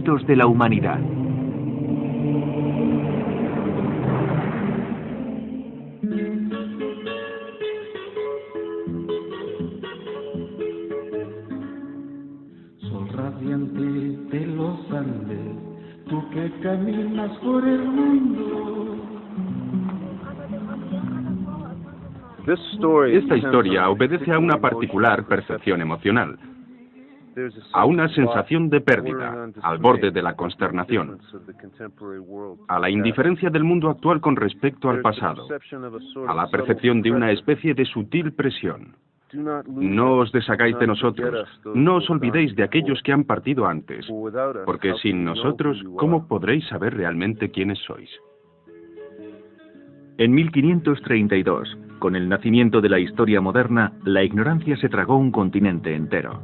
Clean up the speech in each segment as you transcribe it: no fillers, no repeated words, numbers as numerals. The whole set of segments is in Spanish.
mitos de la humanidad. Sol radiante de los Andes, tú que caminas por el mundo. Esta historia obedece a una particular percepción emocional, a una sensación de pérdida, al borde de la consternación, a la indiferencia del mundo actual con respecto al pasado, a la percepción de una especie de sutil presión. No os deshagáis de nosotros, no os olvidéis de aquellos que han partido antes, porque sin nosotros, ¿cómo podréis saber realmente quiénes sois? En 1532, con el nacimiento de la historia moderna, la ignorancia se tragó un continente entero.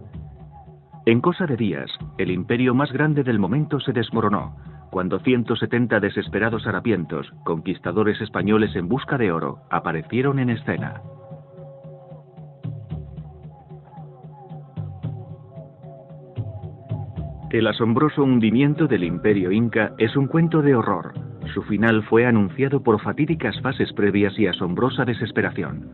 En cosa de días, el imperio más grande del momento se desmoronó, cuando 170 desesperados harapientos, conquistadores españoles en busca de oro, aparecieron en escena. El asombroso hundimiento del Imperio Inca es un cuento de horror. Su final fue anunciado por fatídicas fases previas y asombrosa desesperación.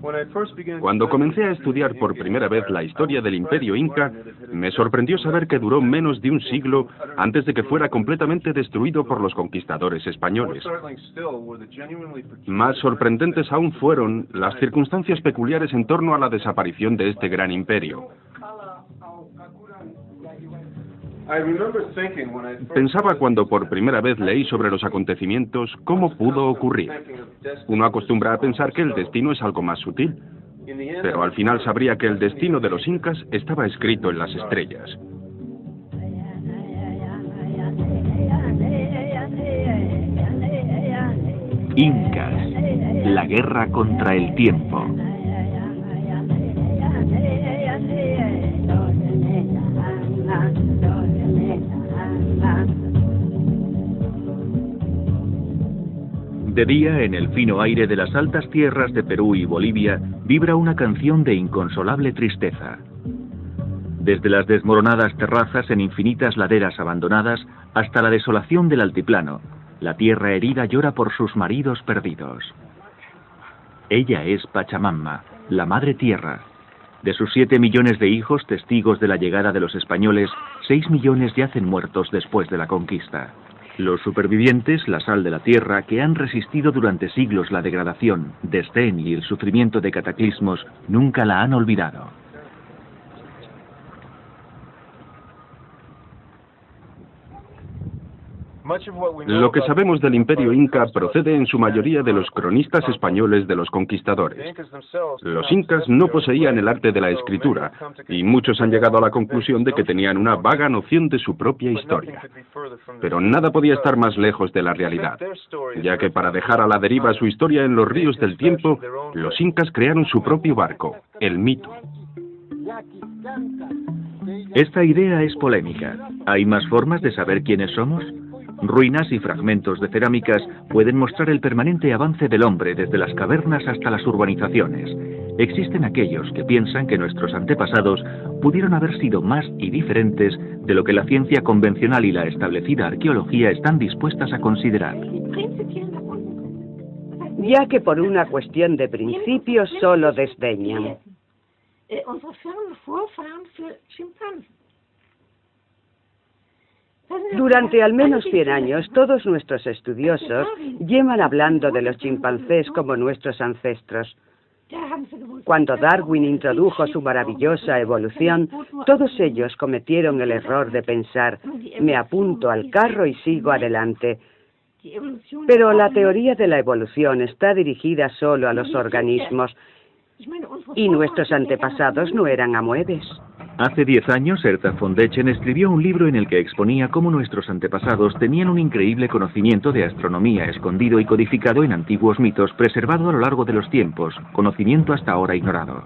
Cuando comencé a estudiar por primera vez la historia del Imperio Inca, me sorprendió saber que duró menos de un siglo antes de que fuera completamente destruido por los conquistadores españoles. Más sorprendentes aún fueron las circunstancias peculiares en torno a la desaparición de este gran imperio. Pensaba cuando por primera vez leí sobre los acontecimientos cómo pudo ocurrir. Uno acostumbra a pensar que el destino es algo más sutil, pero al final sabría que el destino de los incas estaba escrito en las estrellas. Incas, la guerra contra el tiempo. De día, en el fino aire de las altas tierras de Perú y Bolivia, vibra una canción de inconsolable tristeza. Desde las desmoronadas terrazas en infinitas laderas abandonadas hasta la desolación del altiplano, la tierra herida llora por sus maridos perdidos. Ella es Pachamama, la madre tierra. De sus 7 millones de hijos testigos de la llegada de los españoles, 6 millones yacen muertos después de la conquista. Los supervivientes, la sal de la tierra, que han resistido durante siglos la degradación, desdén y el sufrimiento de cataclismos, nunca la han olvidado. Lo que sabemos del Imperio Inca procede en su mayoría de los cronistas españoles de los conquistadores. Los incas no poseían el arte de la escritura, y muchos han llegado a la conclusión de que tenían una vaga noción de su propia historia. Pero nada podía estar más lejos de la realidad, ya que para dejar a la deriva su historia en los ríos del tiempo, los incas crearon su propio barco, el mito. Esta idea es polémica. ¿Hay más formas de saber quiénes somos? Ruinas y fragmentos de cerámicas pueden mostrar el permanente avance del hombre desde las cavernas hasta las urbanizaciones. Existen aquellos que piensan que nuestros antepasados pudieron haber sido más y diferentes de lo que la ciencia convencional y la establecida arqueología están dispuestas a considerar. Ya que por una cuestión de principios solo desdeñan. Durante al menos 100 años, todos nuestros estudiosos llevan hablando de los chimpancés como nuestros ancestros. Cuando Darwin introdujo su maravillosa evolución, todos ellos cometieron el error de pensar, me apunto al carro y sigo adelante. Pero la teoría de la evolución está dirigida solo a los organismos, y nuestros antepasados no eran amoebes. Hace 10 años, Herta von Dächen escribió un libro en el que exponía cómo nuestros antepasados tenían un increíble conocimiento de astronomía escondido y codificado en antiguos mitos, preservado a lo largo de los tiempos, conocimiento hasta ahora ignorado.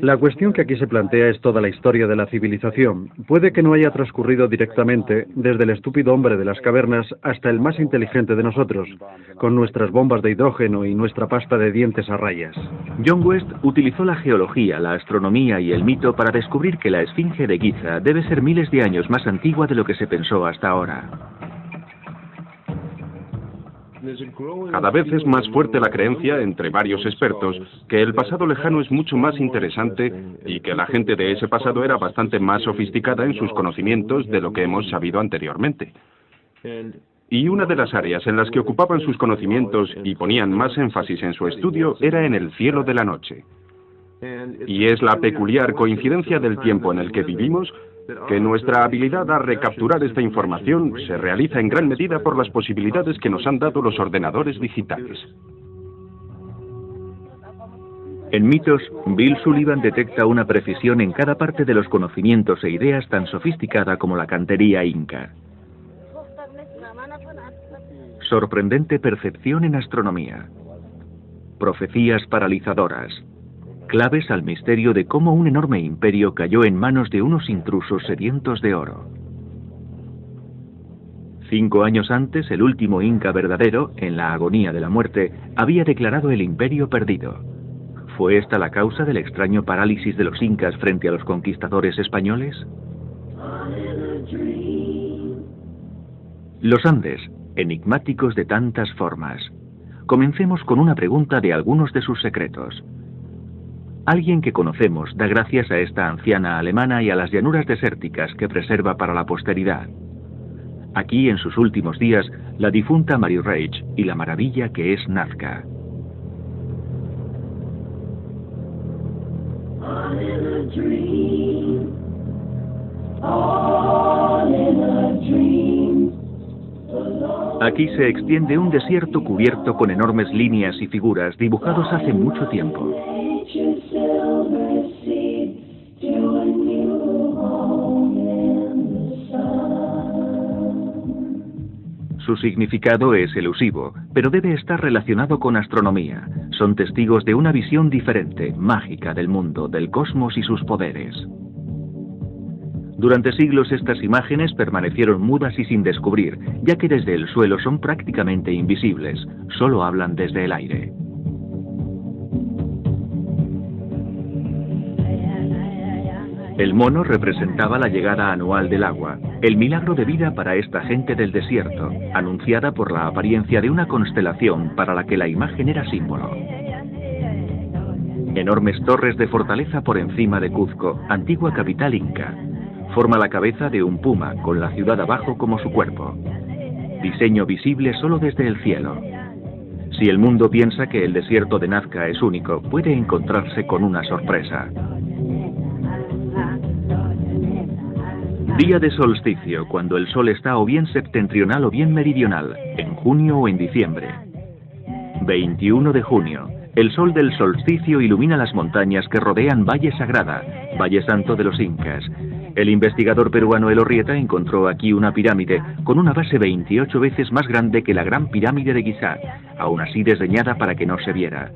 La cuestión que aquí se plantea es toda la historia de la civilización. Puede que no haya transcurrido directamente desde el estúpido hombre de las cavernas hasta el más inteligente de nosotros, con nuestras bombas de hidrógeno y nuestra pasta de dientes a rayas. John West utilizó la geología, la astronomía y el mito para descubrir que la Esfinge de Giza debe ser miles de años más antigua de lo que se pensó hasta ahora. Cada vez es más fuerte la creencia entre varios expertos que el pasado lejano es mucho más interesante y que la gente de ese pasado era bastante más sofisticada en sus conocimientos de lo que hemos sabido anteriormente. Y una de las áreas en las que ocupaban sus conocimientos y ponían más énfasis en su estudio era en el cielo de la noche. Y es la peculiar coincidencia del tiempo en el que vivimos que nuestra habilidad a recapturar esta información se realiza en gran medida por las posibilidades que nos han dado los ordenadores digitales. En mitos, Bill Sullivan detecta una precisión en cada parte de los conocimientos e ideas tan sofisticada como la cantería inca. Sorprendente percepción en astronomía. Profecías paralizadoras. Claves al misterio de cómo un enorme imperio cayó en manos de unos intrusos sedientos de oro. 5 años antes, el último inca verdadero, en la agonía de la muerte, había declarado el imperio perdido. ¿Fue esta la causa del extraño parálisis de los incas frente a los conquistadores españoles? Los Andes, enigmáticos de tantas formas. Comencemos con una pregunta de algunos de sus secretos. Alguien que conocemos da gracias a esta anciana alemana y a las llanuras desérticas que preserva para la posteridad. Aquí, en sus últimos días, la difunta Mary Reich y la maravilla que es Nazca. Aquí se extiende un desierto cubierto con enormes líneas y figuras dibujados hace mucho tiempo. Su significado es elusivo, pero debe estar relacionado con astronomía. Son testigos de una visión diferente, mágica del mundo, del cosmos y sus poderes. Durante siglos estas imágenes permanecieron mudas y sin descubrir, ya que desde el suelo son prácticamente invisibles, solo hablan desde el aire. El mono representaba la llegada anual del agua, el milagro de vida para esta gente del desierto, anunciada por la apariencia de una constelación para la que la imagen era símbolo. Enormes torres de fortaleza por encima de Cuzco, antigua capital inca. Forma la cabeza de un puma, con la ciudad abajo como su cuerpo. Diseño visible solo desde el cielo. Si el mundo piensa que el desierto de Nazca es único, puede encontrarse con una sorpresa. Día de solsticio, cuando el sol está o bien septentrional o bien meridional, en junio o en diciembre. 21 de junio. El sol del solsticio ilumina las montañas que rodean Valle Sagrada, Valle Santo de los Incas. El investigador peruano Elorrieta encontró aquí una pirámide con una base 28 veces más grande que la Gran Pirámide de Gizeh, aún así desdeñada para que no se viera.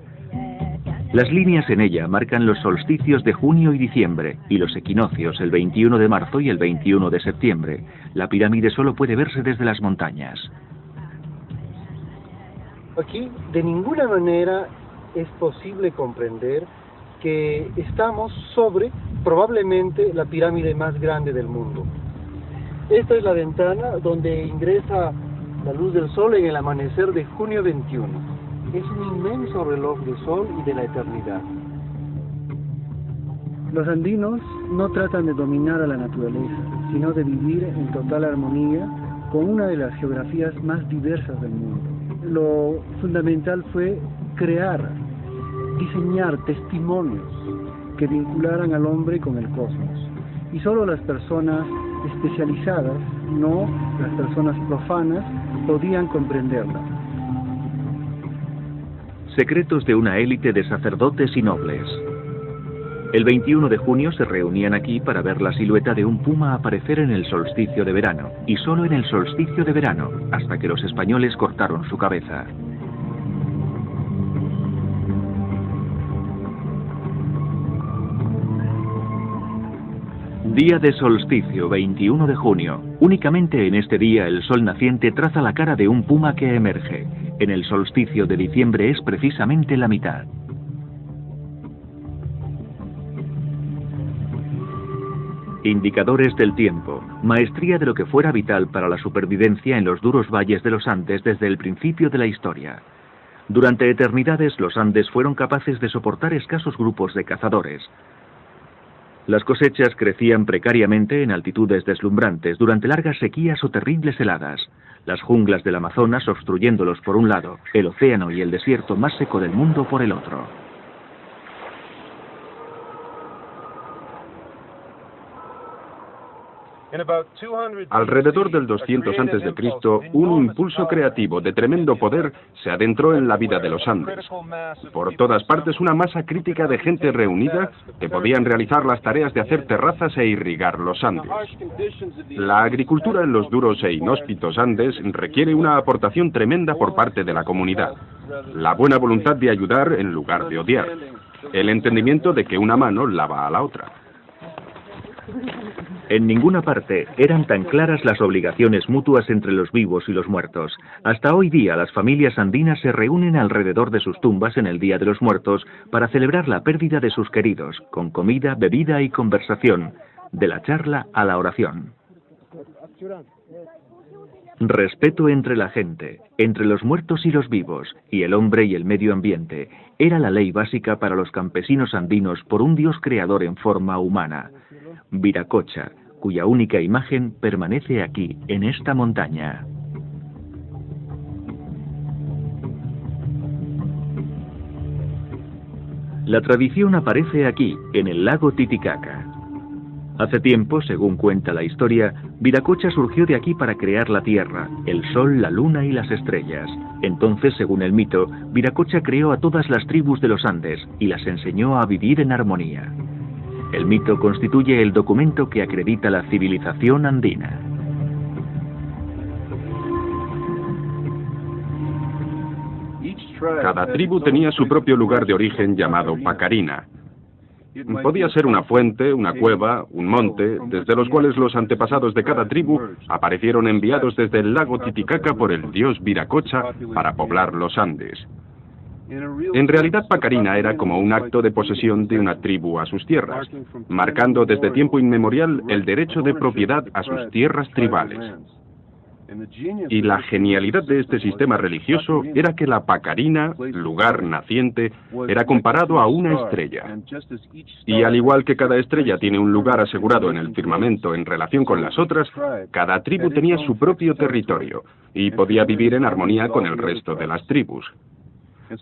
Las líneas en ella marcan los solsticios de junio y diciembre y los equinoccios el 21 de marzo y el 21 de septiembre. La pirámide solo puede verse desde las montañas. Aquí de ninguna manera es posible comprender que estamos sobre probablemente la pirámide más grande del mundo. Esta es la ventana donde ingresa la luz del sol en el amanecer de junio 21. Es un inmenso reloj de sol y de la eternidad. Los andinos no tratan de dominar a la naturaleza, sino de vivir en total armonía con una de las geografías más diversas del mundo. Lo fundamental fue crear, diseñar testimonios que vincularan al hombre con el cosmos. Y solo las personas especializadas, no las personas profanas, podían comprenderla. Secretos de una élite de sacerdotes y nobles. El 21 de junio se reunían aquí para ver la silueta de un puma aparecer en el solsticio de verano, y solo en el solsticio de verano, hasta que los españoles cortaron su cabeza. Día de solsticio, 21 de junio. Únicamente en este día el sol naciente traza la cara de un puma que emerge. En el solsticio de diciembre es precisamente la mitad. Indicadores del tiempo, maestría de lo que fuera vital para la supervivencia en los duros valles de los Andes desde el principio de la historia. Durante eternidades los Andes fueron capaces de soportar escasos grupos de cazadores. Las cosechas crecían precariamente en altitudes deslumbrantes durante largas sequías o terribles heladas. Las junglas del Amazonas obstruyéndolos por un lado, el océano y el desierto más seco del mundo por el otro. Alrededor del 200 a.C., un impulso creativo de tremendo poder se adentró en la vida de los Andes. Por todas partes una masa crítica de gente reunida que podían realizar las tareas de hacer terrazas e irrigar los Andes. La agricultura en los duros e inhóspitos Andes requiere una aportación tremenda por parte de la comunidad. La buena voluntad de ayudar en lugar de odiar. El entendimiento de que una mano lava a la otra. En ninguna parte eran tan claras las obligaciones mutuas entre los vivos y los muertos. Hasta hoy día las familias andinas se reúnen alrededor de sus tumbas en el Día de los Muertos para celebrar la pérdida de sus queridos, con comida, bebida y conversación, de la charla a la oración. Respeto entre la gente, entre los muertos y los vivos, y el hombre y el medio ambiente, era la ley básica para los campesinos andinos por un Dios creador en forma humana. Viracocha, cuya única imagen permanece aquí, en esta montaña. La tradición aparece aquí, en el lago Titicaca. Hace tiempo, según cuenta la historia, Viracocha surgió de aquí para crear la tierra, el sol, la luna y las estrellas. Entonces, según el mito, Viracocha creó a todas las tribus de los Andes y las enseñó a vivir en armonía. El mito constituye el documento que acredita la civilización andina. Cada tribu tenía su propio lugar de origen llamado Pacarina. Podía ser una fuente, una cueva, un monte, desde los cuales los antepasados de cada tribu aparecieron enviados desde el lago Titicaca por el dios Viracocha para poblar los Andes. En realidad, Pacarina era como un acto de posesión de una tribu a sus tierras, marcando desde tiempo inmemorial el derecho de propiedad a sus tierras tribales. Y la genialidad de este sistema religioso era que la Pacarina, lugar naciente, era comparado a una estrella. Y al igual que cada estrella tiene un lugar asegurado en el firmamento en relación con las otras, cada tribu tenía su propio territorio y podía vivir en armonía con el resto de las tribus.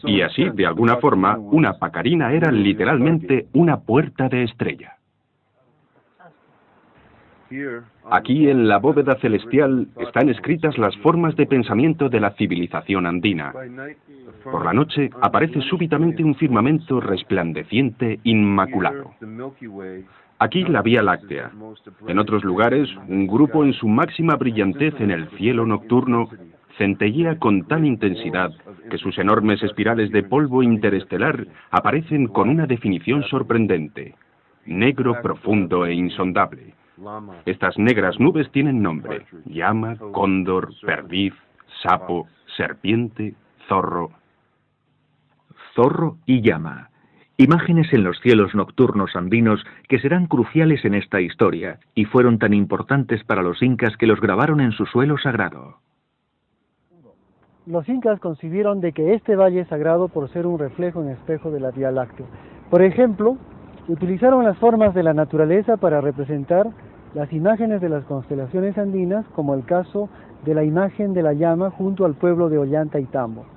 Y así, de alguna forma, una Pacarina era literalmente una puerta de estrella. Aquí, en la bóveda celestial, están escritas las formas de pensamiento de la civilización andina. Por la noche, aparece súbitamente un firmamento resplandeciente, inmaculado. Aquí la Vía Láctea. En otros lugares, un grupo en su máxima brillantez en el cielo nocturno centellea con tal intensidad que sus enormes espirales de polvo interestelar aparecen con una definición sorprendente: negro, profundo e insondable. Estas negras nubes tienen nombre: llama, cóndor, perdiz, sapo, serpiente, zorro. Zorro y llama. Imágenes en los cielos nocturnos andinos que serán cruciales en esta historia y fueron tan importantes para los incas que los grabaron en su suelo sagrado. Los incas concibieron de que este valle es sagrado por ser un reflejo en espejo de la Vía Láctea. Por ejemplo, utilizaron las formas de la naturaleza para representar las imágenes de las constelaciones andinas, como el caso de la imagen de la llama junto al pueblo de Ollanta y Tambo.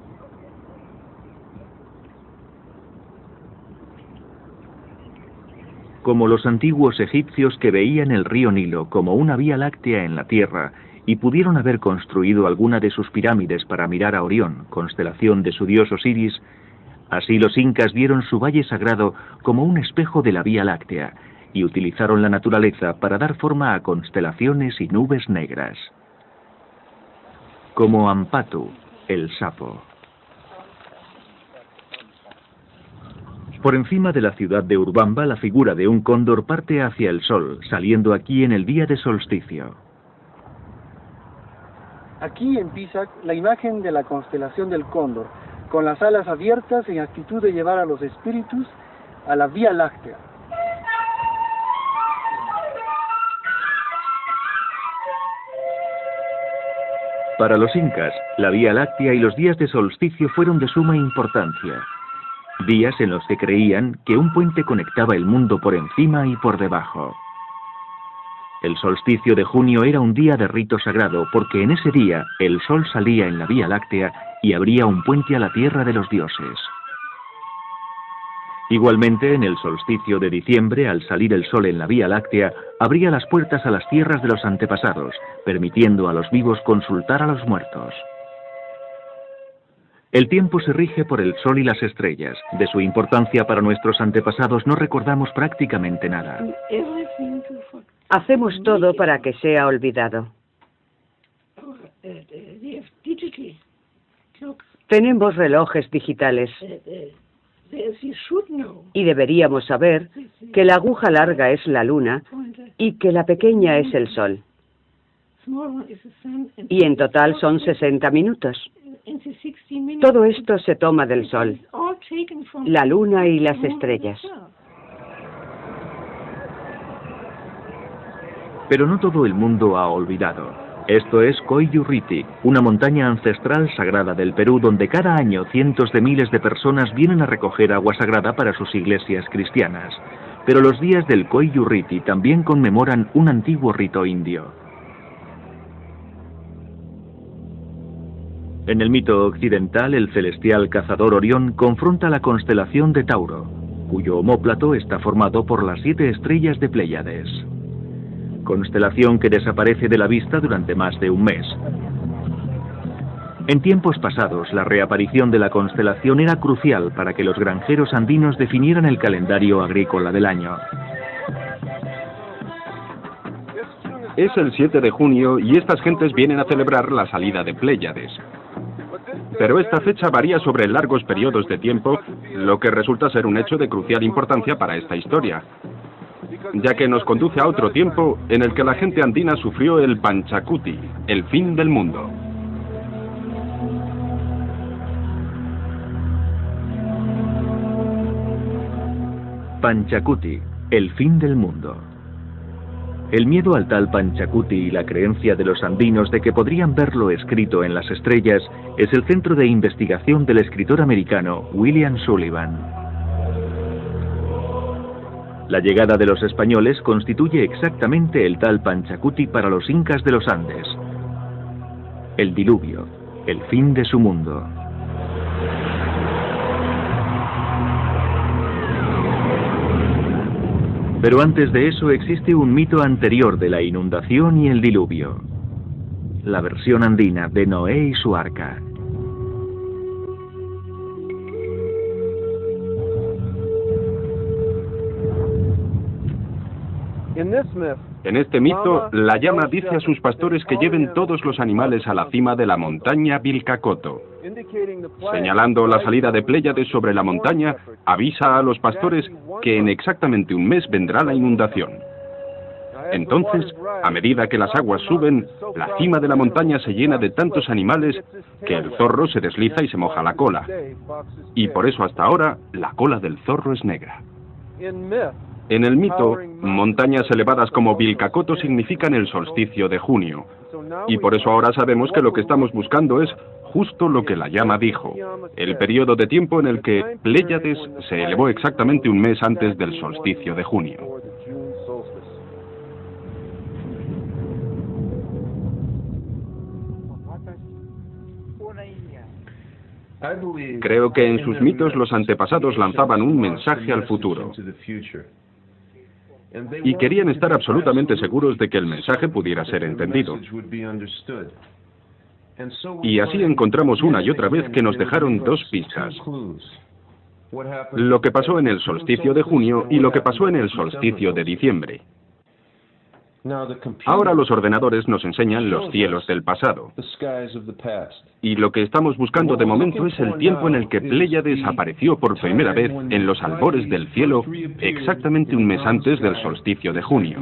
Como los antiguos egipcios que veían el río Nilo como una vía láctea en la tierra y pudieron haber construido alguna de sus pirámides para mirar a Orión, constelación de su dios Osiris, así los incas vieron su valle sagrado como un espejo de la Vía Láctea y utilizaron la naturaleza para dar forma a constelaciones y nubes negras. Como Ampatu, el sapo. Por encima de la ciudad de Urubamba, la figura de un cóndor parte hacia el sol, saliendo aquí en el día de solsticio. Aquí en Pisac, la imagen de la constelación del cóndor, con las alas abiertas en actitud de llevar a los espíritus a la Vía Láctea. Para los incas, la Vía Láctea y los días de solsticio fueron de suma importancia. Días en los que creían que un puente conectaba el mundo por encima y por debajo. El solsticio de junio era un día de rito sagrado porque en ese día el sol salía en la Vía Láctea y abría un puente a la tierra de los dioses. Igualmente, en el solsticio de diciembre, al salir el sol en la Vía Láctea, abría las puertas a las tierras de los antepasados, permitiendo a los vivos consultar a los muertos. El tiempo se rige por el sol y las estrellas. De su importancia para nuestros antepasados no recordamos prácticamente nada. Hacemos todo para que sea olvidado. Tenemos relojes digitales. Y deberíamos saber que la aguja larga es la luna y que la pequeña es el sol. Y en total son 60 minutos. Todo esto se toma del sol, la luna y las estrellas. Pero no todo el mundo ha olvidado. Esto es Coyurriti, una montaña ancestral sagrada del Perú donde cada año cientos de miles de personas vienen a recoger agua sagrada para sus iglesias cristianas. Pero los días del Coyurriti también conmemoran un antiguo rito indio. En el mito occidental, el celestial cazador Orión confronta la constelación de Tauro, cuyo omóplato está formado por las 7 estrellas de Pléyades. Constelación que desaparece de la vista durante más de un mes. En tiempos pasados, la reaparición de la constelación era crucial para que los granjeros andinos definieran el calendario agrícola del año. Es el 7 de junio y estas gentes vienen a celebrar la salida de Pléyades. Pero esta fecha varía sobre largos periodos de tiempo, lo que resulta ser un hecho de crucial importancia para esta historia, ya que nos conduce a otro tiempo en el que la gente andina sufrió el Panchacuti, el fin del mundo. Panchacuti, el fin del mundo. El miedo al tal Panchacuti y la creencia de los andinos de que podrían verlo escrito en las estrellas es el centro de investigación del escritor americano William Sullivan. La llegada de los españoles constituye exactamente el tal Panchacuti para los incas de los Andes. El diluvio, el fin de su mundo. Pero antes de eso existe un mito anterior de la inundación y el diluvio. La versión andina de Noé y su arca. En este mito, la llama dice a sus pastores que lleven todos los animales a la cima de la montaña Vilcacotto. Señalando la salida de Pléyades sobre la montaña, avisa a los pastores que en exactamente un mes vendrá la inundación. Entonces, a medida que las aguas suben, la cima de la montaña se llena de tantos animales que el zorro se desliza y se moja la cola. Y por eso hasta ahora, la cola del zorro es negra. En el mito, montañas elevadas como Vilcacotto significan el solsticio de junio. Y por eso ahora sabemos que lo que estamos buscando es justo lo que la llama dijo, el periodo de tiempo en el que Pléyades se elevó exactamente un mes antes del solsticio de junio. Creo que en sus mitos los antepasados lanzaban un mensaje al futuro. Y querían estar absolutamente seguros de que el mensaje pudiera ser entendido. Y así encontramos una y otra vez que nos dejaron dos pistas. Lo que pasó en el solsticio de junio y lo que pasó en el solsticio de diciembre. Ahora los ordenadores nos enseñan los cielos del pasado. Y lo que estamos buscando de momento es el tiempo en el que Pléyades apareció por primera vez en los albores del cielo, exactamente un mes antes del solsticio de junio.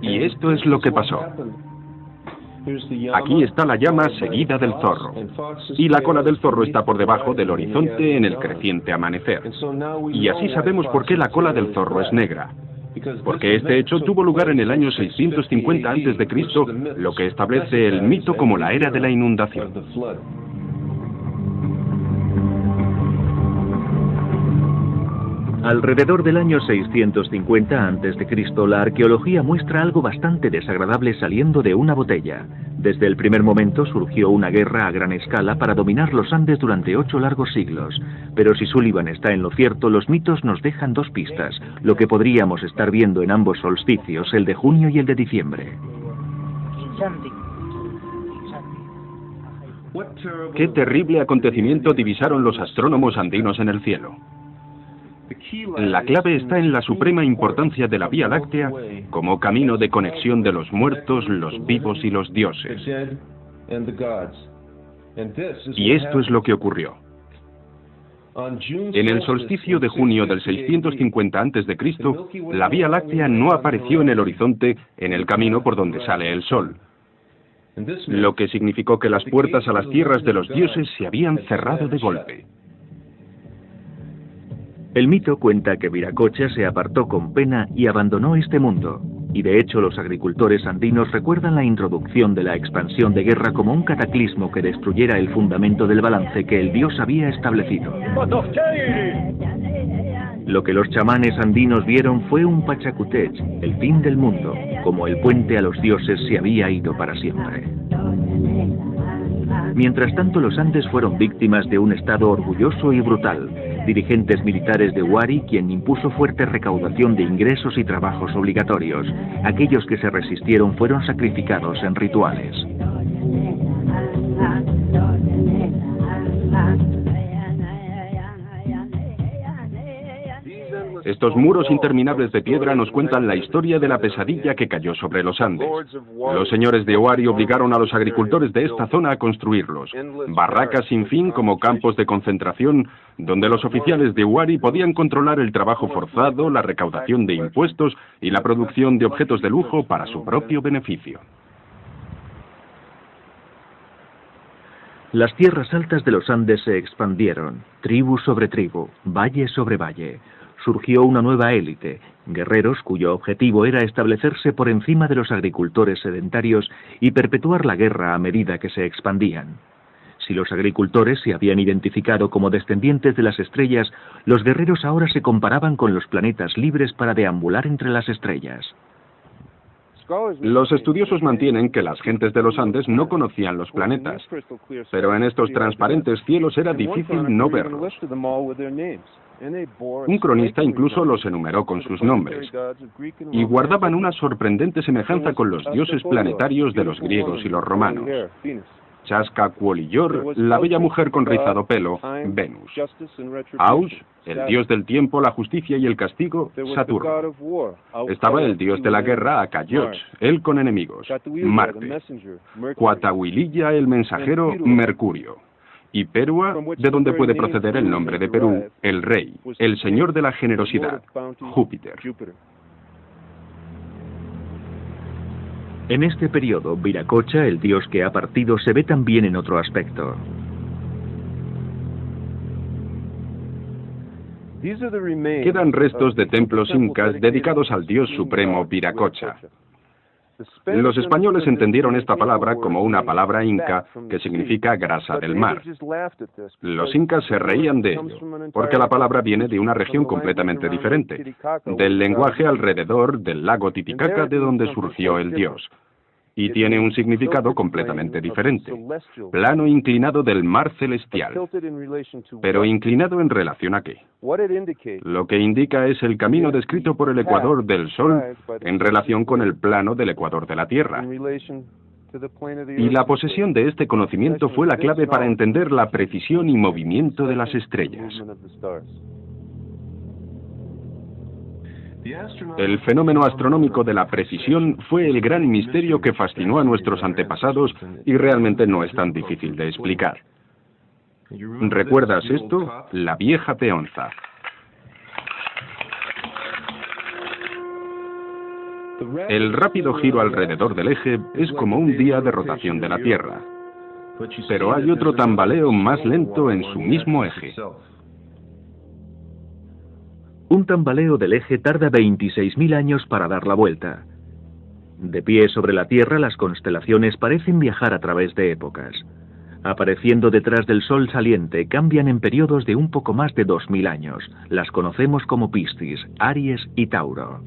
Y esto es lo que pasó. Aquí está la llama seguida del zorro, y la cola del zorro está por debajo del horizonte en el creciente amanecer. Y así sabemos por qué la cola del zorro es negra, porque este hecho tuvo lugar en el año 650 a.C., lo que establece el mito como la era de la inundación. Alrededor del año 650 a.C., la arqueología muestra algo bastante desagradable saliendo de una botella. Desde el primer momento surgió una guerra a gran escala para dominar los Andes durante 8 largos siglos. Pero si Sullivan está en lo cierto, los mitos nos dejan 2 pistas, lo que podríamos estar viendo en ambos solsticios, el de junio y el de diciembre. ¿Qué terrible acontecimiento divisaron los astrónomos andinos en el cielo? La clave está en la suprema importancia de la Vía Láctea como camino de conexión de los muertos, los vivos y los dioses. Y esto es lo que ocurrió. En el solsticio de junio del 650 a.C., la Vía Láctea no apareció en el horizonte en el camino por donde sale el sol, lo que significó que las puertas a las tierras de los dioses se habían cerrado de golpe. El mito cuenta que Viracocha se apartó con pena y abandonó este mundo, y de hecho los agricultores andinos recuerdan la introducción de la expansión de guerra como un cataclismo que destruyera el fundamento del balance que el dios había establecido. Lo que los chamanes andinos vieron fue un Pachacutech, el fin del mundo, como el puente a los dioses se había ido para siempre. Mientras tanto, los Andes fueron víctimas de un estado orgulloso y brutal. Dirigentes militares de Huari, quien impuso fuerte recaudación de ingresos y trabajos obligatorios. Aquellos que se resistieron fueron sacrificados en rituales. Estos muros interminables de piedra nos cuentan la historia de la pesadilla que cayó sobre los Andes. Los señores de Huari obligaron a los agricultores de esta zona a construirlos, barracas sin fin como campos de concentración, donde los oficiales de Huari podían controlar el trabajo forzado, la recaudación de impuestos y la producción de objetos de lujo para su propio beneficio. Las tierras altas de los Andes se expandieron, tribu sobre tribu, valle sobre valle. Surgió una nueva élite, guerreros cuyo objetivo era establecerse por encima de los agricultores sedentarios y perpetuar la guerra a medida que se expandían. Si los agricultores se habían identificado como descendientes de las estrellas, los guerreros ahora se comparaban con los planetas libres para deambular entre las estrellas. Los estudiosos mantienen que las gentes de los Andes no conocían los planetas, pero en estos transparentes cielos era difícil no verlos. Un cronista incluso los enumeró con sus nombres, y guardaban una sorprendente semejanza con los dioses planetarios de los griegos y los romanos. Chasca Cuoliyor, la bella mujer con rizado pelo, Venus. Aus, el dios del tiempo, la justicia y el castigo, Saturno. Estaba el dios de la guerra, Acayoch, él con enemigos, Marte. Cuatahuililla, el mensajero, Mercurio. Y Perua, de donde puede proceder el nombre de Perú, el rey, el señor de la generosidad, Júpiter. En este periodo, Viracocha, el dios que ha partido, se ve también en otro aspecto. Quedan restos de templos incas dedicados al dios supremo Viracocha. Los españoles entendieron esta palabra como una palabra inca que significa grasa del mar. Los incas se reían de ello, porque la palabra viene de una región completamente diferente, del lenguaje alrededor del lago Titicaca de donde surgió el dios. Y tiene un significado completamente diferente, plano inclinado del mar celestial. Pero inclinado en relación a qué? Lo que indica es el camino descrito por el ecuador del Sol en relación con el plano del ecuador de la Tierra. Y la posesión de este conocimiento fue la clave para entender la precisión y movimiento de las estrellas. El fenómeno astronómico de la precisión fue el gran misterio que fascinó a nuestros antepasados y realmente no es tan difícil de explicar. ¿Recuerdas esto? La vieja peonza. El rápido giro alrededor del eje es como un día de rotación de la Tierra. Pero hay otro tambaleo más lento en su mismo eje. Un tambaleo del eje tarda 26.000 años para dar la vuelta. De pie sobre la Tierra, las constelaciones parecen viajar a través de épocas. Apareciendo detrás del Sol saliente, cambian en periodos de un poco más de 2.000 años. Las conocemos como Piscis, Aries y Tauro.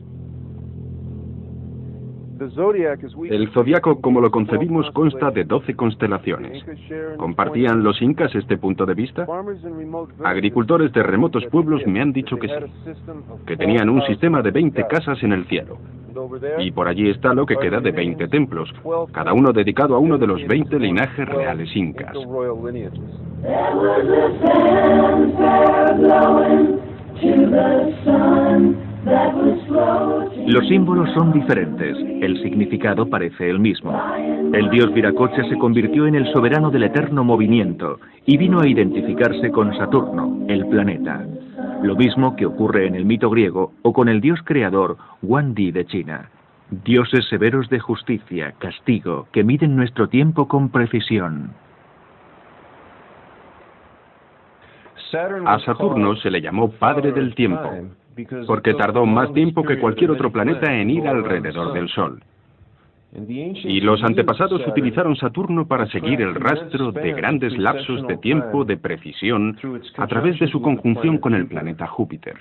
El zodiaco, como lo concebimos, consta de 12 constelaciones. ¿Compartían los incas este punto de vista? Agricultores de remotos pueblos me han dicho que sí, que tenían un sistema de 20 casas en el cielo. Y por allí está lo que queda de 20 templos, cada uno dedicado a uno de los 20 linajes reales incas. Los símbolos son diferentes, el significado parece el mismo. El dios Viracocha se convirtió en el soberano del eterno movimiento y vino a identificarse con Saturno, el planeta. Lo mismo que ocurre en el mito griego o con el dios creador Wan Di de China. Dioses severos de justicia, castigo, que miden nuestro tiempo con precisión. A Saturno se le llamó Padre del Tiempo, porque tardó más tiempo que cualquier otro planeta en ir alrededor del Sol. Y los antepasados utilizaron Saturno para seguir el rastro de grandes lapsos de tiempo de precisión a través de su conjunción con el planeta Júpiter.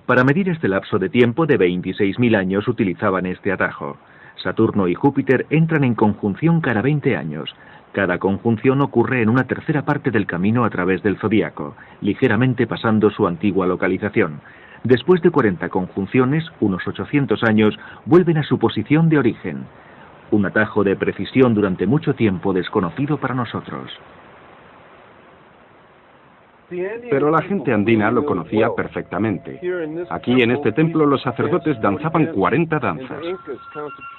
Para medir este lapso de tiempo de 26.000 años utilizaban este atajo. Saturno y Júpiter entran en conjunción cada 20 años. Cada conjunción ocurre en una tercera parte del camino a través del zodiaco, ligeramente pasando su antigua localización. Después de 40 conjunciones, unos 800 años, vuelven a su posición de origen. Un atajo de precisión durante mucho tiempo desconocido para nosotros. Pero la gente andina lo conocía perfectamente. Aquí en este templo los sacerdotes danzaban 40 danzas.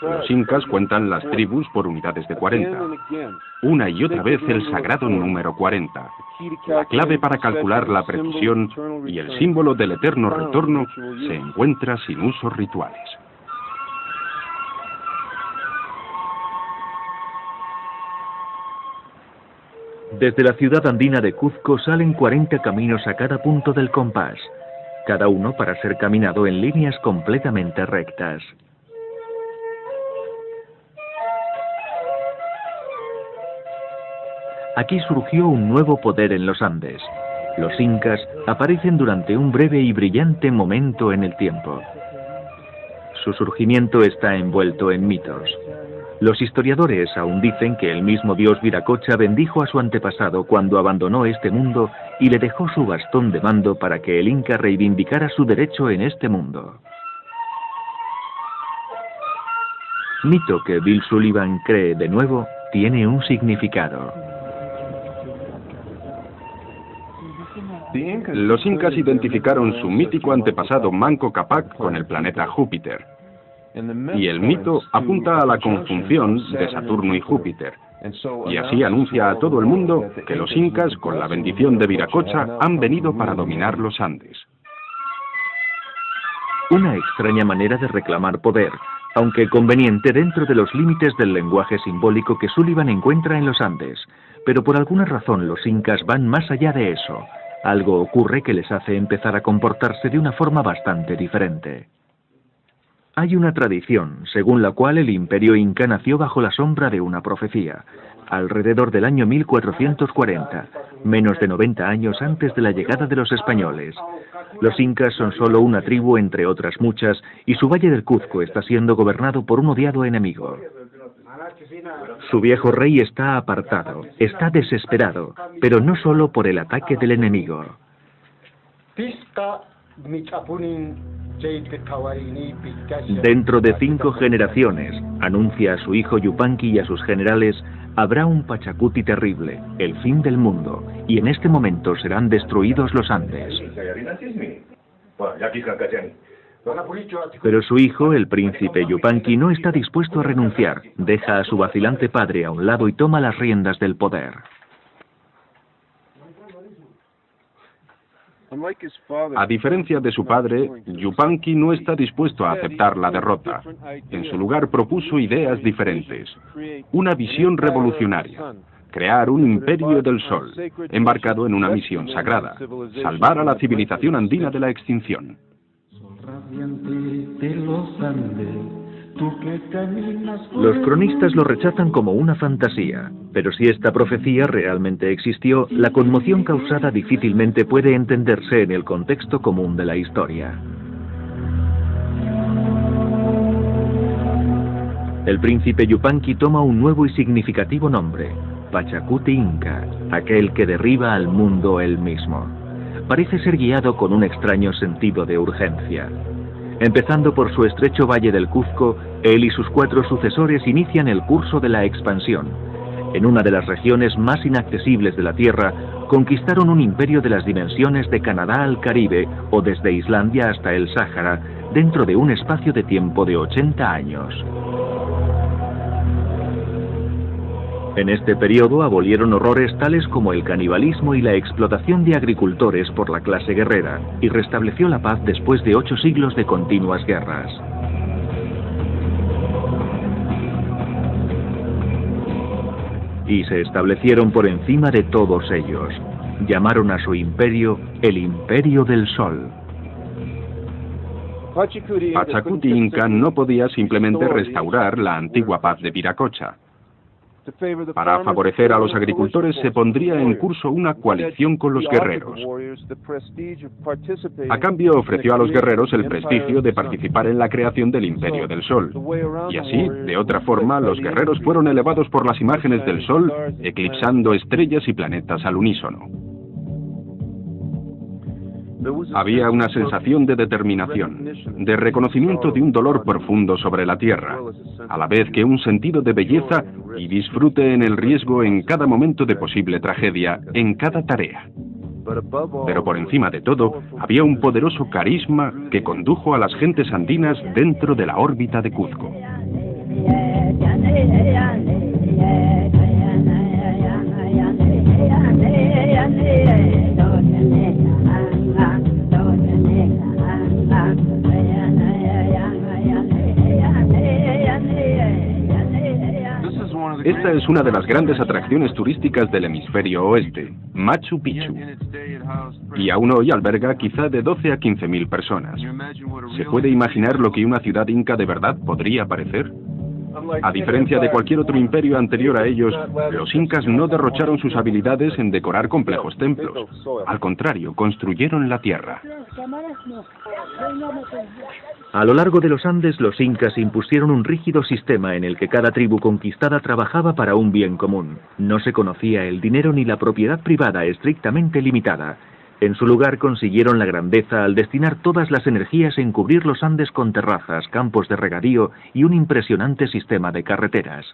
Los incas cuentan las tribus por unidades de 40. Una y otra vez el sagrado número 40. La clave para calcular la precisión y el símbolo del eterno retorno se encuentra sin usos rituales. Desde la ciudad andina de Cuzco salen 40 caminos a cada punto del compás, cada uno para ser caminado en líneas completamente rectas. Aquí surgió un nuevo poder en los Andes. Los incas aparecen durante un breve y brillante momento en el tiempo. Su surgimiento está envuelto en mitos. Los historiadores aún dicen que el mismo dios Viracocha bendijo a su antepasado cuando abandonó este mundo y le dejó su bastón de mando para que el Inca reivindicara su derecho en este mundo. Mito que Bill Sullivan cree de nuevo tiene un significado. Los incas identificaron su mítico antepasado Manco Cápac con el planeta Júpiter. Y el mito apunta a la conjunción de Saturno y Júpiter, y así anuncia a todo el mundo que los incas, con la bendición de Viracocha, han venido para dominar los Andes. Una extraña manera de reclamar poder, aunque conveniente dentro de los límites del lenguaje simbólico que Sullivan encuentra en los Andes, pero por alguna razón los incas van más allá de eso. Algo ocurre que les hace empezar a comportarse de una forma bastante diferente. Hay una tradición según la cual el imperio inca nació bajo la sombra de una profecía, alrededor del año 1440, menos de 90 años antes de la llegada de los españoles. Los incas son solo una tribu entre otras muchas y su valle del Cuzco está siendo gobernado por un odiado enemigo. Su viejo rey está apartado, está desesperado, pero no solo por el ataque del enemigo. Dentro de 5 generaciones, anuncia a su hijo Yupanqui y a sus generales, habrá un Pachacuti terrible, el fin del mundo, y en este momento serán destruidos los Andes. Pero su hijo, el príncipe Yupanqui, no está dispuesto a renunciar. Deja a su vacilante padre a un lado y toma las riendas del poder. A diferencia de su padre, Yupanqui no está dispuesto a aceptar la derrota. En su lugar propuso ideas diferentes. Una visión revolucionaria. Crear un imperio del sol, embarcado en una misión sagrada. Salvar a la civilización andina de la extinción. Los cronistas lo rechazan como una fantasía, pero si esta profecía realmente existió, la conmoción causada difícilmente puede entenderse en el contexto común de la historia. El príncipe Yupanqui toma un nuevo y significativo nombre, Pachacuti Inca, aquel que derriba al mundo él mismo. Parece ser guiado con un extraño sentido de urgencia. Empezando por su estrecho valle del Cuzco, él y sus 4 sucesores inician el curso de la expansión. En una de las regiones más inaccesibles de la Tierra, conquistaron un imperio de las dimensiones de Canadá al Caribe o desde Islandia hasta el Sáhara, dentro de un espacio de tiempo de 80 años. En este periodo abolieron horrores tales como el canibalismo y la explotación de agricultores por la clase guerrera, y restableció la paz después de 8 siglos de continuas guerras. Y se establecieron por encima de todos ellos. Llamaron a su imperio el Imperio del Sol. Pachacuti Inca no podía simplemente restaurar la antigua paz de Viracocha. Para favorecer a los agricultores se pondría en curso una coalición con los guerreros. A cambio ofreció a los guerreros el prestigio de participar en la creación del Imperio del Sol. Y así, de otra forma, los guerreros fueron elevados por las imágenes del Sol, eclipsando estrellas y planetas al unísono. Había una sensación de determinación, de reconocimiento de un dolor profundo sobre la tierra, a la vez que un sentido de belleza y disfrute en el riesgo en cada momento de posible tragedia, en cada tarea. Pero por encima de todo, había un poderoso carisma que condujo a las gentes andinas dentro de la órbita de Cuzco. Esta es una de las grandes atracciones turísticas del hemisferio oeste, Machu Picchu. Y aún hoy alberga quizá de 12 a 15.000 personas. ¿Se puede imaginar lo que una ciudad inca de verdad podría parecer? A diferencia de cualquier otro imperio anterior a ellos, los incas no derrocharon sus habilidades en decorar complejos templos. Al contrario, construyeron la tierra. A lo largo de los Andes, los incas impusieron un rígido sistema en el que cada tribu conquistada trabajaba para un bien común. No se conocía el dinero ni la propiedad privada estrictamente limitada. En su lugar consiguieron la grandeza al destinar todas las energías en cubrir los Andes con terrazas, campos de regadío y un impresionante sistema de carreteras.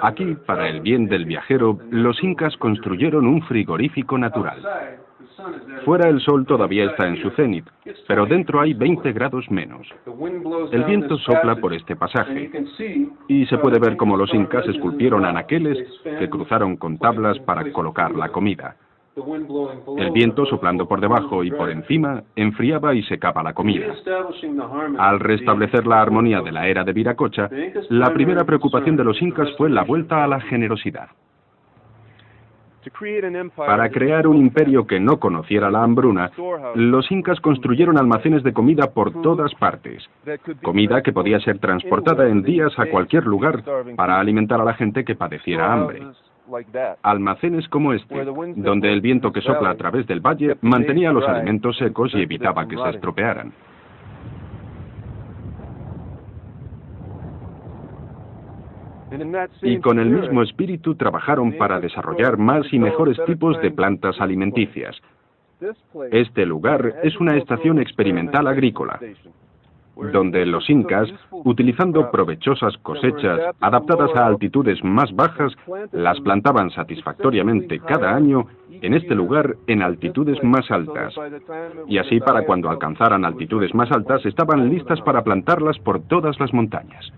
Aquí, para el bien del viajero, los incas construyeron un frigorífico natural. Fuera el sol todavía está en su cenit, pero dentro hay 20 grados menos. El viento sopla por este pasaje, y se puede ver cómo los incas esculpieron anaqueles que cruzaron con tablas para colocar la comida. El viento soplando por debajo y por encima enfriaba y secaba la comida. Al restablecer la armonía de la era de Viracocha, la primera preocupación de los incas fue la vuelta a la generosidad. Para crear un imperio que no conociera la hambruna, los incas construyeron almacenes de comida por todas partes. Comida que podía ser transportada en días a cualquier lugar para alimentar a la gente que padeciera hambre. Almacenes como este, donde el viento que sopla a través del valle mantenía los alimentos secos y evitaba que se estropearan. Y con el mismo espíritu trabajaron para desarrollar más y mejores tipos de plantas alimenticias. Este lugar es una estación experimental agrícola. donde los incas, utilizando provechosas cosechas adaptadas a altitudes más bajas, las plantaban satisfactoriamente cada año en este lugar en altitudes más altas. Y así, para cuando alcanzaran altitudes más altas, estaban listas para plantarlas por todas las montañas.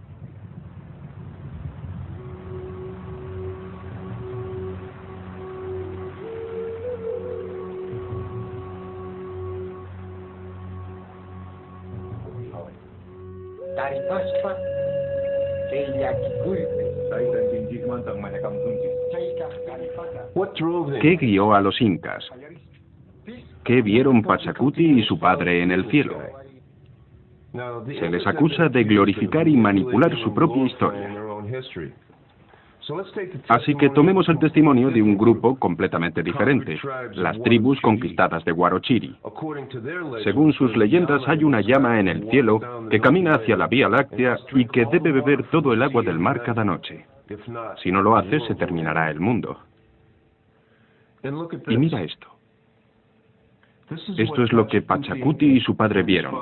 ¿Qué guió a los incas? ¿Qué vieron Pachacuti y su padre en el cielo? Se les acusa de glorificar y manipular su propia historia. Así que tomemos el testimonio de un grupo completamente diferente, las tribus conquistadas de Huarochiri. Según sus leyendas, hay una llama en el cielo que camina hacia la Vía Láctea y que debe beber todo el agua del mar cada noche. Si no lo hace, se terminará el mundo. Y mira esto. Esto es lo que Pachacuti y su padre vieron.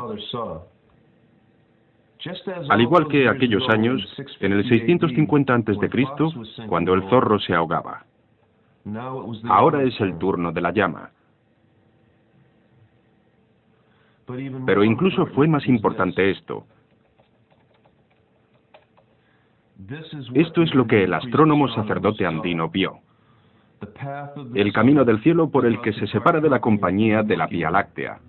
Al igual que aquellos años, en el 650 a.C., cuando el zorro se ahogaba. Ahora es el turno de la llama. Pero incluso fue más importante esto. Esto es lo que el astrónomo sacerdote andino vio. El camino del cielo por el que se separa de la compañía de la Vía Láctea.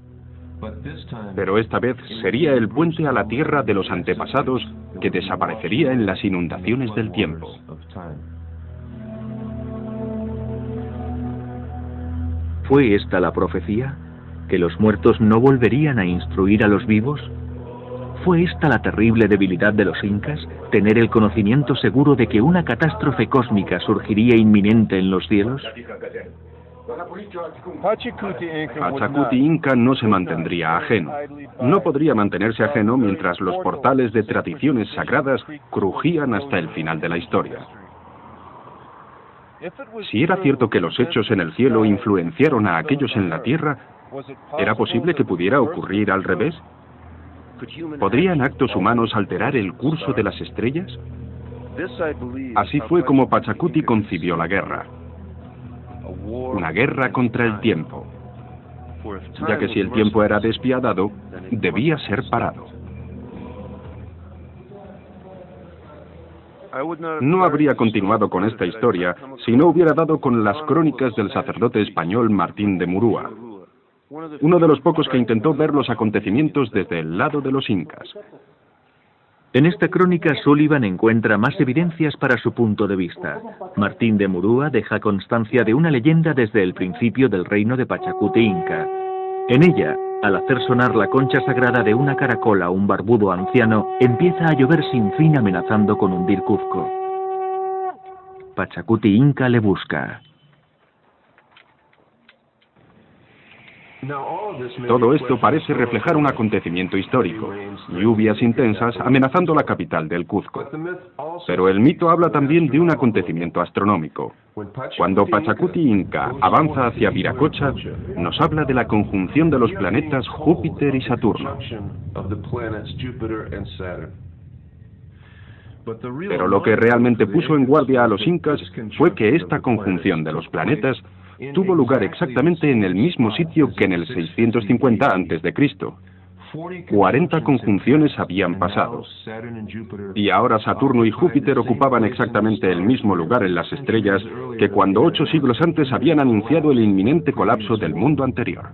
Pero esta vez sería el puente a la tierra de los antepasados que desaparecería en las inundaciones del tiempo. ¿Fue esta la profecía? ¿Que los muertos no volverían a instruir a los vivos? ¿Fue esta la terrible debilidad de los incas? ¿Tener el conocimiento seguro de que una catástrofe cósmica surgiría inminente en los cielos? Pachacuti Inca no se mantendría ajeno. No podría mantenerse ajeno mientras los portales de tradiciones sagradas crujían hasta el final de la historia. Si era cierto que los hechos en el cielo influenciaron a aquellos en la tierra, ¿era posible que pudiera ocurrir al revés? ¿Podrían actos humanos alterar el curso de las estrellas? Así fue como Pachacuti concibió la guerra. Una guerra contra el tiempo, ya que si el tiempo era despiadado, debía ser parado. No habría continuado con esta historia si no hubiera dado con las crónicas del sacerdote español Martín de Murúa, uno de los pocos que intentó ver los acontecimientos desde el lado de los incas. En esta crónica Sullivan encuentra más evidencias para su punto de vista. Martín de Murúa deja constancia de una leyenda desde el principio del reino de Pachacuti Inca. En ella, al hacer sonar la concha sagrada de una caracola un barbudo anciano, empieza a llover sin fin amenazando con hundir Cuzco. Pachacuti Inca le busca. Todo esto parece reflejar un acontecimiento histórico, lluvias intensas amenazando la capital del Cuzco. Pero el mito habla también de un acontecimiento astronómico. Cuando Pachacuti Inca avanza hacia Viracocha, nos habla de la conjunción de los planetas Júpiter y Saturno. Pero lo que realmente puso en guardia a los incas fue que esta conjunción de los planetas tuvo lugar exactamente en el mismo sitio que en el 650 a.C. 40 conjunciones habían pasado. Y ahora Saturno y Júpiter ocupaban exactamente el mismo lugar en las estrellas que cuando 8 siglos antes habían anunciado el inminente colapso del mundo anterior.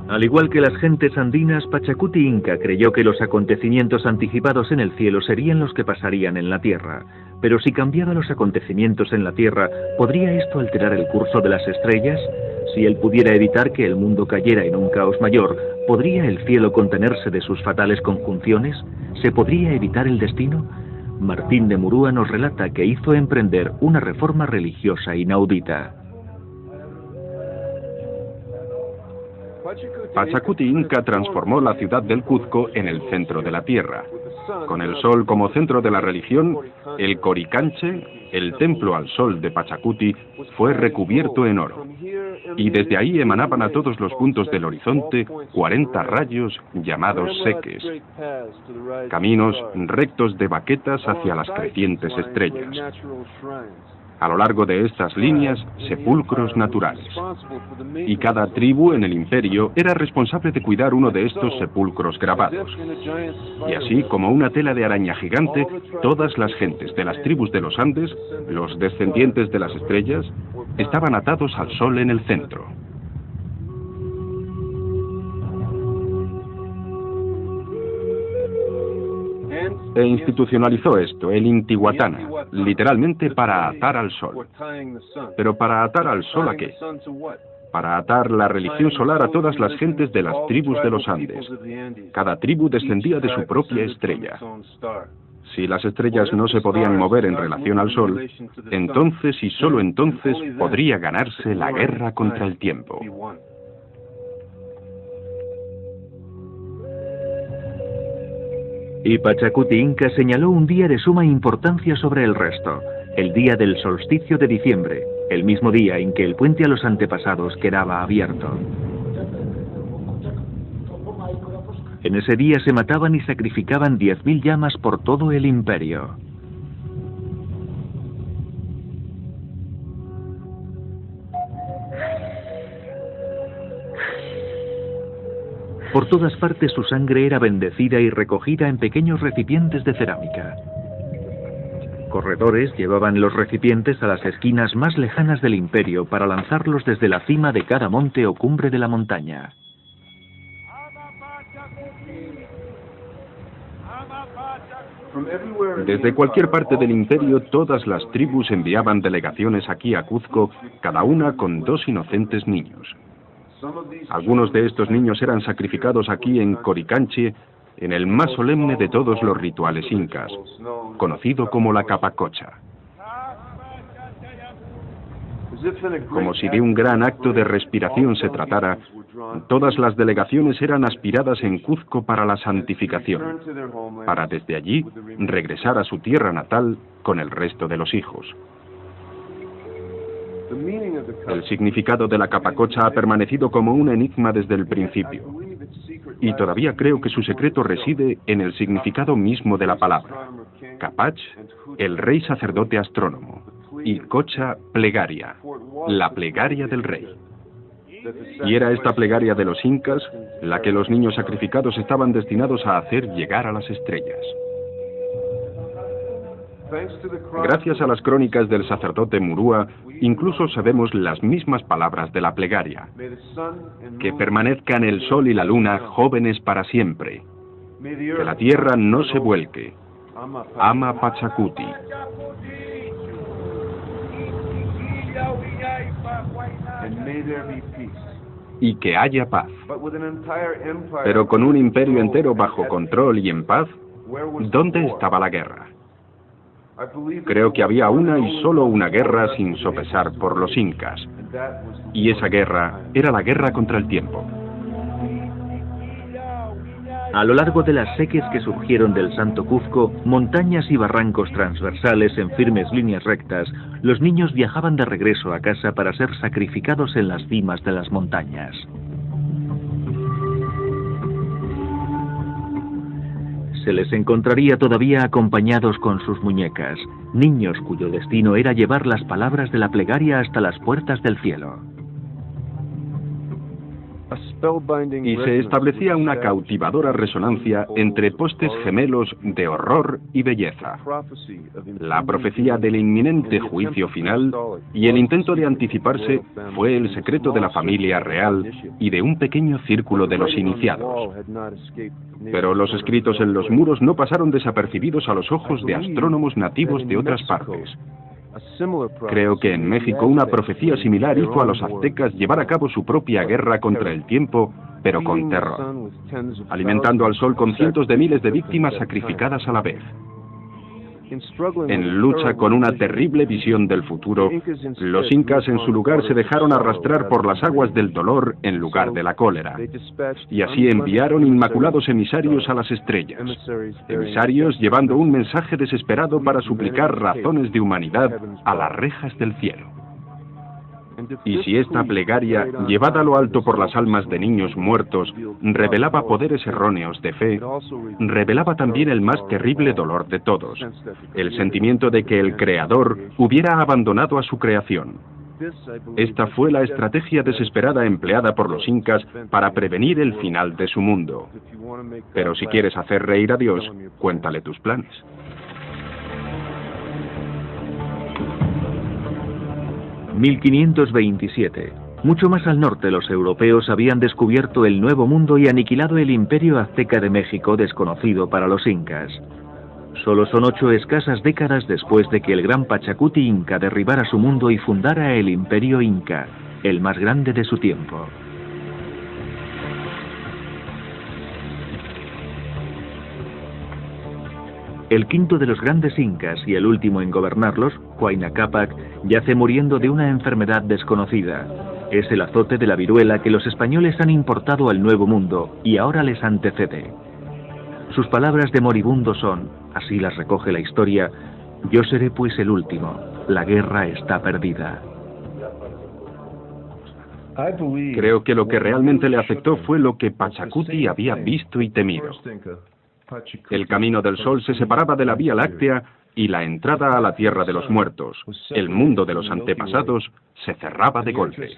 Al igual que las gentes andinas, Pachacuti Inca creyó que los acontecimientos anticipados en el cielo serían los que pasarían en la tierra. Pero si cambiaba los acontecimientos en la tierra, ¿podría esto alterar el curso de las estrellas? Si él pudiera evitar que el mundo cayera en un caos mayor, ¿podría el cielo contenerse de sus fatales conjunciones? ¿Se podría evitar el destino? Martín de Murúa nos relata que hizo emprender una reforma religiosa inaudita. Pachacuti Inca transformó la ciudad del Cuzco en el centro de la tierra. Con el sol como centro de la religión, el Coricanche, el templo al sol de Pachacuti, fue recubierto en oro. y desde ahí emanaban a todos los puntos del horizonte 40 rayos llamados seques, caminos rectos de baquetas hacia las crecientes estrellas. A lo largo de estas líneas, sepulcros naturales. Y cada tribu en el imperio era responsable de cuidar uno de estos sepulcros grabados. Y así, como una tela de araña gigante, todas las gentes de las tribus de los Andes, los descendientes de las estrellas, estaban atados al sol en el centro. E institucionalizó esto, el Intihuatana, literalmente para atar al sol. ¿Pero para atar al sol a qué? Para atar la religión solar a todas las gentes de las tribus de los Andes. Cada tribu descendía de su propia estrella. Si las estrellas no se podían mover en relación al sol, entonces y solo entonces podría ganarse la guerra contra el tiempo. Y Pachacuti Inca señaló un día de suma importancia sobre el resto, el día del solsticio de diciembre, el mismo día en que el puente a los antepasados quedaba abierto. En ese día se mataban y sacrificaban 10.000 llamas por todo el imperio. Por todas partes su sangre era bendecida y recogida en pequeños recipientes de cerámica. Corredores llevaban los recipientes a las esquinas más lejanas del imperio para lanzarlos desde la cima de cada monte o cumbre de la montaña. Desde cualquier parte del imperio, todas las tribus enviaban delegaciones aquí a Cuzco, cada una con 2 inocentes niños. Algunos de estos niños eran sacrificados aquí en Coricanchi, en el más solemne de todos los rituales incas, conocido como la capacocha. Como si de un gran acto de respiración se tratara, todas las delegaciones eran aspiradas en Cuzco para la santificación, para desde allí regresar a su tierra natal con el resto de los hijos. El significado de la capacocha ha permanecido como un enigma desde el principio, y todavía creo que su secreto reside en el significado mismo de la palabra. Capach, el rey sacerdote astrónomo, y cocha, plegaria, la plegaria del rey. Y era esta plegaria de los incas la que los niños sacrificados estaban destinados a hacer llegar a las estrellas. Gracias a las crónicas del sacerdote Murúa, incluso sabemos las mismas palabras de la plegaria. Que permanezcan el sol y la luna jóvenes para siempre. Que la tierra no se vuelque. Ama Pachacuti. Y que haya paz. Pero con un imperio entero bajo control y en paz, ¿dónde estaba la guerra? Creo que había una y solo una guerra sin sopesar por los incas. Y esa guerra era la guerra contra el tiempo. A lo largo de las seques que surgieron del Santo Cuzco, montañas y barrancos transversales en firmes líneas rectas, los niños viajaban de regreso a casa para ser sacrificados en las cimas de las montañas. Se les encontraría todavía acompañados con sus muñecas, niños cuyo destino era llevar las palabras de la plegaria hasta las puertas del cielo. Y se establecía una cautivadora resonancia entre postes gemelos de horror y belleza. La profecía del inminente juicio final y el intento de anticiparse fue el secreto de la familia real y de un pequeño círculo de los iniciados. Pero los escritos en los muros no pasaron desapercibidos a los ojos de astrónomos nativos de otras partes. Creo que en México una profecía similar hizo a los aztecas llevar a cabo su propia guerra contra el tiempo, pero con terror, alimentando al sol con cientos de miles de víctimas sacrificadas a la vez. En lucha con una terrible visión del futuro, los incas en su lugar se dejaron arrastrar por las aguas del dolor en lugar de la cólera. Y así enviaron inmaculados emisarios a las estrellas. Emisarios llevando un mensaje desesperado para suplicar razones de humanidad a las rejas del cielo. Y si esta plegaria, llevada a lo alto por las almas de niños muertos, revelaba poderes erróneos de fe, revelaba también el más terrible dolor de todos, el sentimiento de que el Creador hubiera abandonado a su creación. Esta fue la estrategia desesperada empleada por los incas para prevenir el final de su mundo. Pero si quieres hacer reír a Dios, cuéntale tus planes. ...1527... Mucho más al norte los europeos habían descubierto el Nuevo Mundo y aniquilado el imperio azteca de México desconocido para los incas. Solo son 8 escasas décadas después de que el gran Pachacuti inca derribara su mundo y fundara el imperio inca, el más grande de su tiempo. El quinto de los grandes incas y el último en gobernarlos, Huayna Cápac, yace muriendo de una enfermedad desconocida. Es el azote de la viruela que los españoles han importado al Nuevo Mundo y ahora les antecede. Sus palabras de moribundo son, así las recoge la historia: yo seré pues el último, la guerra está perdida. Creo que lo que realmente le afectó fue lo que Pachacuti había visto y temido. El camino del sol se separaba de la Vía Láctea y la entrada a la tierra de los muertos, el mundo de los antepasados, se cerraba de golpe.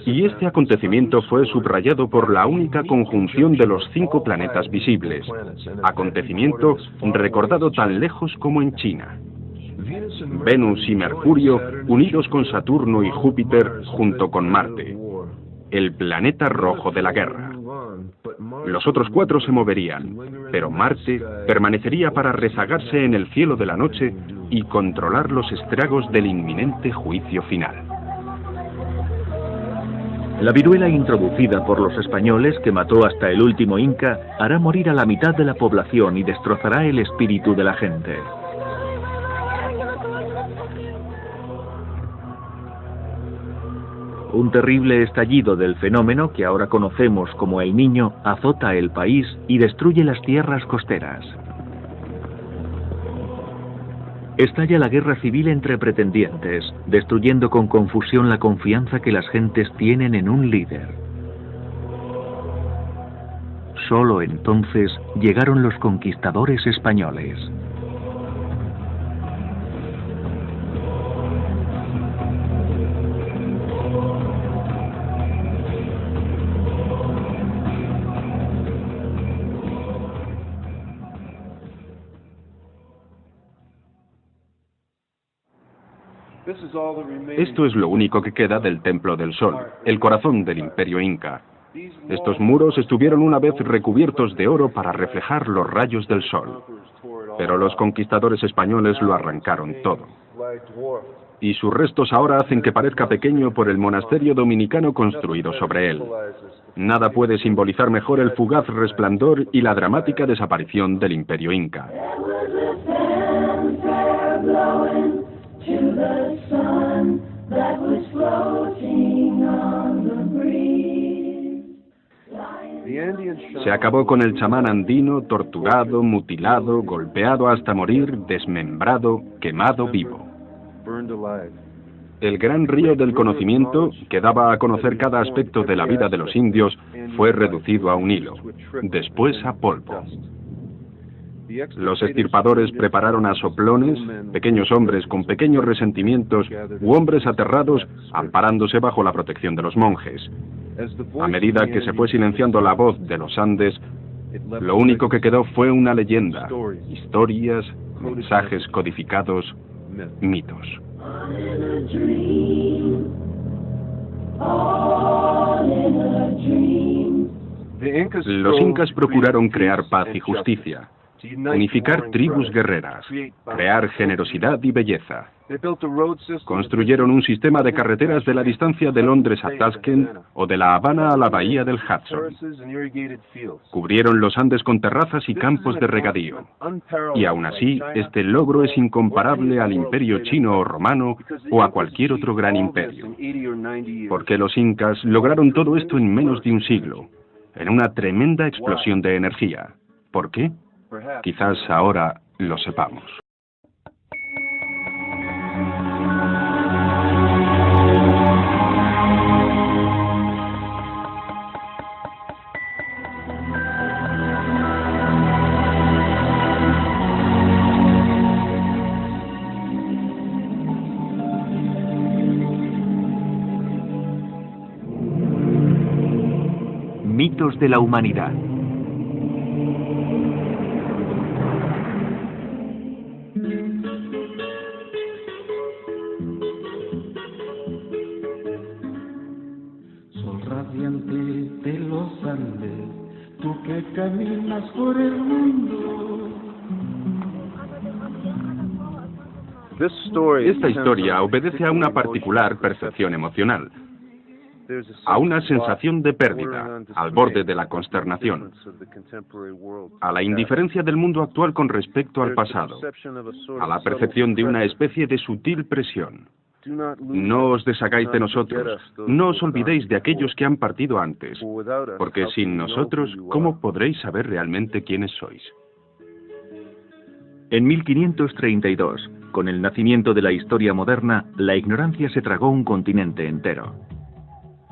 Y este acontecimiento fue subrayado por la única conjunción de los 5 planetas visibles, acontecimiento recordado tan lejos como en China. Venus y Mercurio unidos con Saturno y Júpiter junto con Marte, el planeta rojo de la guerra. Los otros 4 se moverían, pero Marte permanecería para rezagarse en el cielo de la noche y controlar los estragos del inminente juicio final. La viruela introducida por los españoles, que mató hasta el último inca, hará morir a la mitad de la población y destrozará el espíritu de la gente. Un terrible estallido del fenómeno, que ahora conocemos como el Niño, azota el país y destruye las tierras costeras. Estalla la guerra civil entre pretendientes, destruyendo con confusión la confianza que las gentes tienen en un líder. Solo entonces llegaron los conquistadores españoles. Esto es lo único que queda del Templo del Sol, el corazón del Imperio Inca. Estos muros estuvieron una vez recubiertos de oro para reflejar los rayos del sol. Pero los conquistadores españoles lo arrancaron todo. Y sus restos ahora hacen que parezca pequeño por el monasterio dominicano construido sobre él. Nada puede simbolizar mejor el fugaz resplandor y la dramática desaparición del Imperio Inca. Se acabó con el chamán andino, torturado, mutilado, golpeado hasta morir, desmembrado, quemado vivo. El gran río del conocimiento, que daba a conocer cada aspecto de la vida de los indios, fue reducido a un hilo, después a polvo. Los estirpadores prepararon a soplones, pequeños hombres con pequeños resentimientos u hombres aterrados amparándose bajo la protección de los monjes. A medida que se fue silenciando la voz de los Andes, lo único que quedó fue una leyenda, historias, mensajes codificados, mitos. Los incas procuraron crear paz y justicia, unificar tribus guerreras, crear generosidad y belleza. Construyeron un sistema de carreteras de la distancia de Londres a Tashkent o de La Habana a la bahía del Hudson. Cubrieron los Andes con terrazas y campos de regadío. Y aún así, este logro es incomparable al imperio chino o romano o a cualquier otro gran imperio. Porque los incas lograron todo esto en menos de un siglo, en una tremenda explosión de energía. ¿Por qué? Quizás ahora lo sepamos. Mitos de la humanidad. Sol radiante de los Andes, tú que caminas por el mundo. Esta historia obedece a una particular percepción emocional, a una sensación de pérdida, al borde de la consternación, a la indiferencia del mundo actual con respecto al pasado, a la percepción de una especie de sutil presión. No os deshagáis de nosotros, no os olvidéis de aquellos que han partido antes, porque sin nosotros, ¿cómo podréis saber realmente quiénes sois? En 1532, con el nacimiento de la historia moderna, la ignorancia se tragó un continente entero.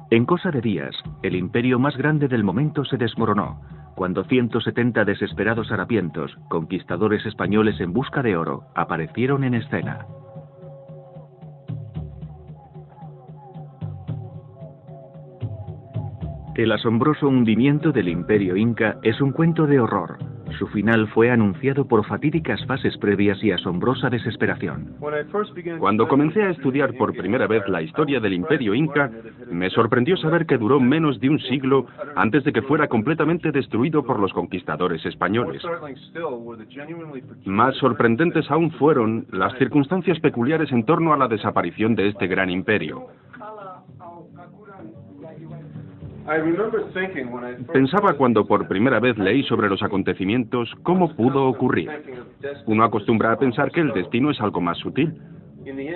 En cosa de días, el imperio más grande del momento se desmoronó, cuando 170 desesperados harapientos, conquistadores españoles en busca de oro, aparecieron en escena. El asombroso hundimiento del imperio inca es un cuento de horror. Su final fue anunciado por fatídicas fases previas y asombrosa desesperación. Cuando comencé a estudiar por primera vez la historia del imperio inca, me sorprendió saber que duró menos de un siglo antes de que fuera completamente destruido por los conquistadores españoles. Más sorprendentes aún fueron las circunstancias peculiares en torno a la desaparición de este gran imperio. Pensaba cuando por primera vez leí sobre los acontecimientos cómo pudo ocurrir. Uno acostumbra a pensar que el destino es algo más sutil,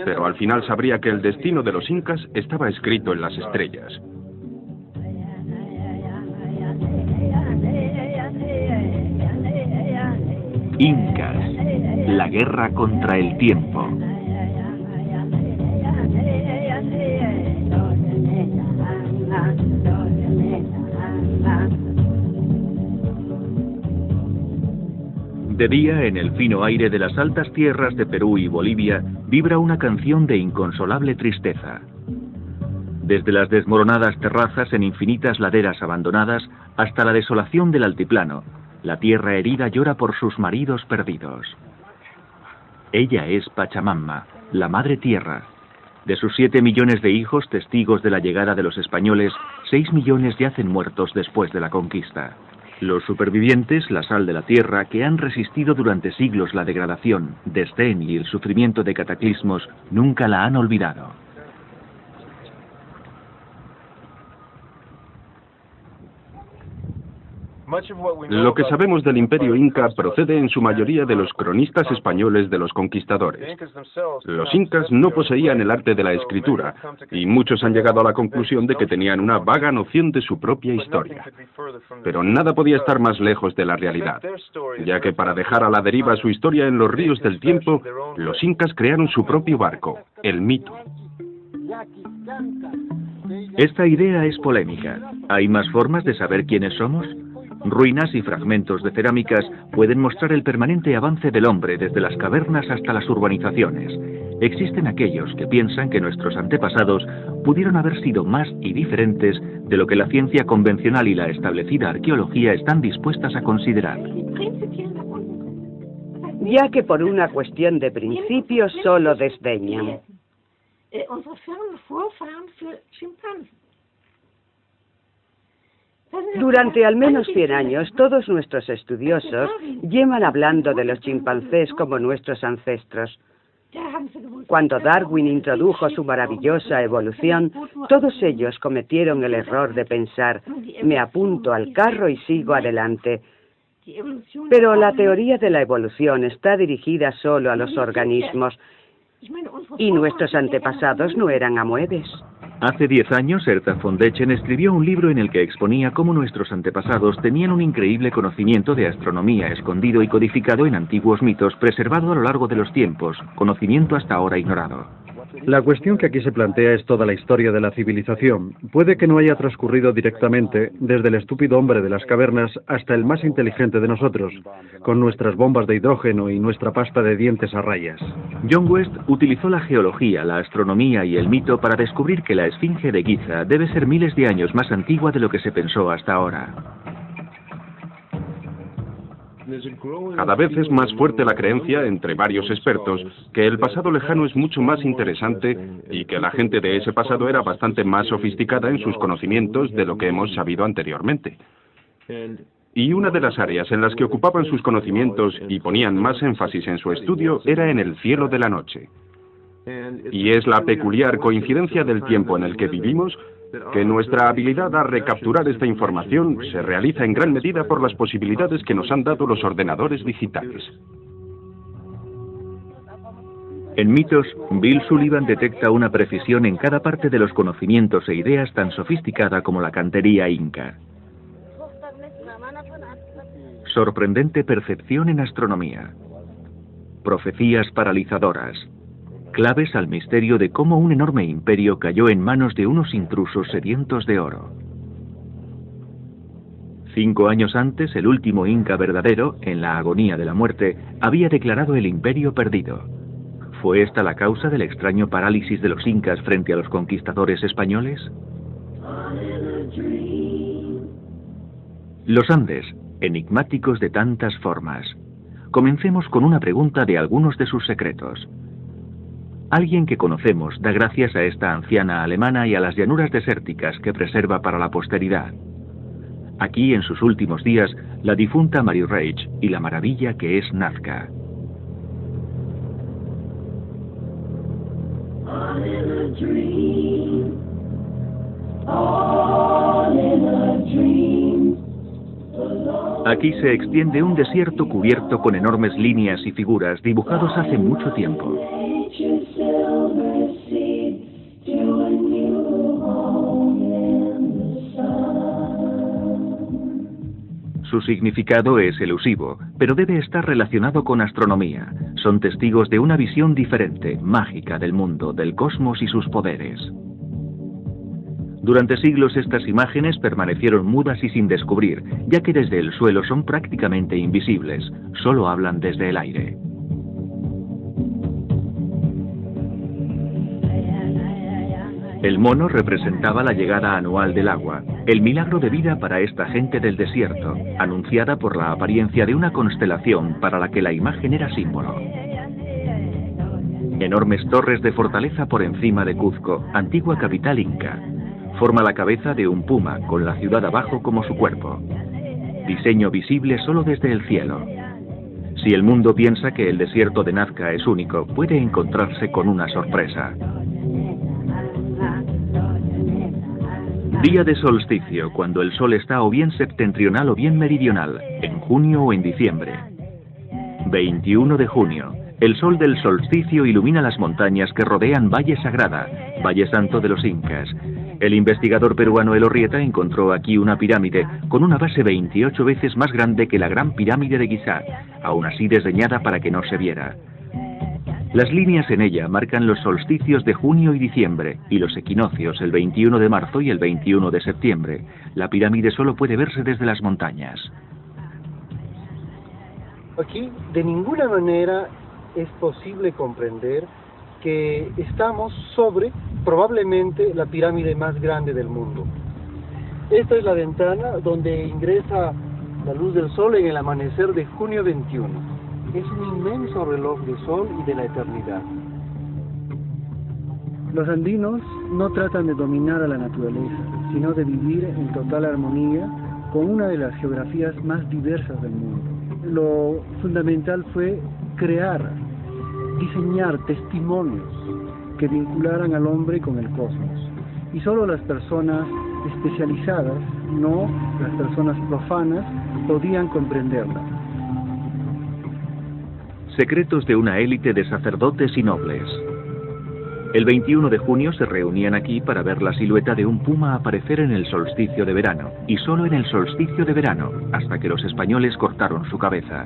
pero al final sabría que el destino de los incas estaba escrito en las estrellas. Incas, la guerra contra el tiempo. De día, en el fino aire de las altas tierras de Perú y Bolivia, vibra una canción de inconsolable tristeza. Desde las desmoronadas terrazas en infinitas laderas abandonadas hasta la desolación del altiplano, la tierra herida llora por sus maridos perdidos. Ella es Pachamama, la madre tierra. De sus 7 millones de hijos testigos de la llegada de los españoles, 6 millones yacen muertos después de la conquista. Los supervivientes, la sal de la tierra, que han resistido durante siglos la degradación, desdén y el sufrimiento de cataclismos, nunca la han olvidado. Lo que sabemos del imperio inca procede en su mayoría de los cronistas españoles de los conquistadores. Los incas no poseían el arte de la escritura, y muchos han llegado a la conclusión de que tenían una vaga noción de su propia historia. Pero nada podía estar más lejos de la realidad, ya que para dejar a la deriva su historia en los ríos del tiempo, los incas crearon su propio barco, el mito. Esta idea es polémica. ¿Hay más formas de saber quiénes somos? Ruinas y fragmentos de cerámicas pueden mostrar el permanente avance del hombre desde las cavernas hasta las urbanizaciones. Existen aquellos que piensan que nuestros antepasados pudieron haber sido más y diferentes de lo que la ciencia convencional y la establecida arqueología están dispuestas a considerar. Ya que por una cuestión de principios solo desdeñan. Durante al menos 100 años, todos nuestros estudiosos llevan hablando de los chimpancés como nuestros ancestros. Cuando Darwin introdujo su maravillosa evolución, todos ellos cometieron el error de pensar, me apunto al carro y sigo adelante. Pero la teoría de la evolución está dirigida solo a los organismos, y nuestros antepasados no eran amuebes. Hace 10 años, Herta von Dächen escribió un libro en el que exponía cómo nuestros antepasados tenían un increíble conocimiento de astronomía escondido y codificado en antiguos mitos, preservado a lo largo de los tiempos, conocimiento hasta ahora ignorado. La cuestión que aquí se plantea es toda la historia de la civilización. Puede que no haya transcurrido directamente desde el estúpido hombre de las cavernas hasta el más inteligente de nosotros, con nuestras bombas de hidrógeno y nuestra pasta de dientes a rayas. John West utilizó la geología, la astronomía y el mito para descubrir que la esfinge de Giza debe ser miles de años más antigua de lo que se pensó hasta ahora. Cada vez es más fuerte la creencia entre varios expertos que el pasado lejano es mucho más interesante y que la gente de ese pasado era bastante más sofisticada en sus conocimientos de lo que hemos sabido anteriormente. Y una de las áreas en las que ocupaban sus conocimientos y ponían más énfasis en su estudio era en el cielo de la noche. Y es la peculiar coincidencia del tiempo en el que vivimos que nuestra habilidad a recapturar esta información se realiza en gran medida por las posibilidades que nos han dado los ordenadores digitales. En mitos, Bill Sullivan detecta una precisión en cada parte de los conocimientos e ideas tan sofisticada como la cantería inca. Sorprendente percepción en astronomía. Profecías paralizadoras. Claves al misterio de cómo un enorme imperio cayó en manos de unos intrusos sedientos de oro. 5 años antes, el último inca verdadero, en la agonía de la muerte, había declarado el imperio perdido. ¿Fue esta la causa del extraño parálisis de los incas frente a los conquistadores españoles? Los Andes, enigmáticos de tantas formas. Comencemos con una pregunta de algunos de sus secretos. Alguien que conocemos da gracias a esta anciana alemana y a las llanuras desérticas que preserva para la posteridad. Aquí, en sus últimos días, la difunta Mary Reich y la maravilla que es Nazca. Aquí se extiende un desierto cubierto con enormes líneas y figuras dibujados hace mucho tiempo. Su significado es elusivo, pero debe estar relacionado con astronomía. Son testigos de una visión diferente, mágica del mundo, del cosmos y sus poderes. Durante siglos estas imágenes permanecieron mudas y sin descubrir, ya que desde el suelo son prácticamente invisibles, solo hablan desde el aire. El mono representaba la llegada anual del agua, el milagro de vida para esta gente del desierto, anunciada por la apariencia de una constelación para la que la imagen era símbolo. Enormes torres de fortaleza por encima de Cuzco, antigua capital inca. Forma la cabeza de un puma, con la ciudad abajo como su cuerpo. Diseño visible solo desde el cielo. Si el mundo piensa que el desierto de Nazca es único, puede encontrarse con una sorpresa. Día de solsticio, cuando el sol está o bien septentrional o bien meridional, en junio o en diciembre. 21 de junio. El sol del solsticio ilumina las montañas que rodean Valle Sagrada, Valle Santo de los Incas. El investigador peruano Elorrieta encontró aquí una pirámide con una base 28 veces más grande que la Gran Pirámide de Gizeh, aún así desdeñada para que no se viera. Las líneas en ella marcan los solsticios de junio y diciembre, y los equinoccios el 21 de marzo y el 21 de septiembre. La pirámide solo puede verse desde las montañas. Aquí, de ninguna manera es posible comprender que estamos sobre, probablemente, la pirámide más grande del mundo. Esta es la ventana donde ingresa la luz del sol en el amanecer de junio 21. Es un inmenso reloj de sol y de la eternidad. Los andinos no tratan de dominar a la naturaleza, sino de vivir en total armonía con una de las geografías más diversas del mundo. Lo fundamental fue crear, diseñar testimonios que vincularan al hombre con el cosmos. Y solo las personas especializadas, no las personas profanas, podían comprenderla. Secretos de una élite de sacerdotes y nobles. El 21 de junio se reunían aquí para ver la silueta de un puma aparecer en el solsticio de verano, y solo en el solsticio de verano, hasta que los españoles cortaron su cabeza.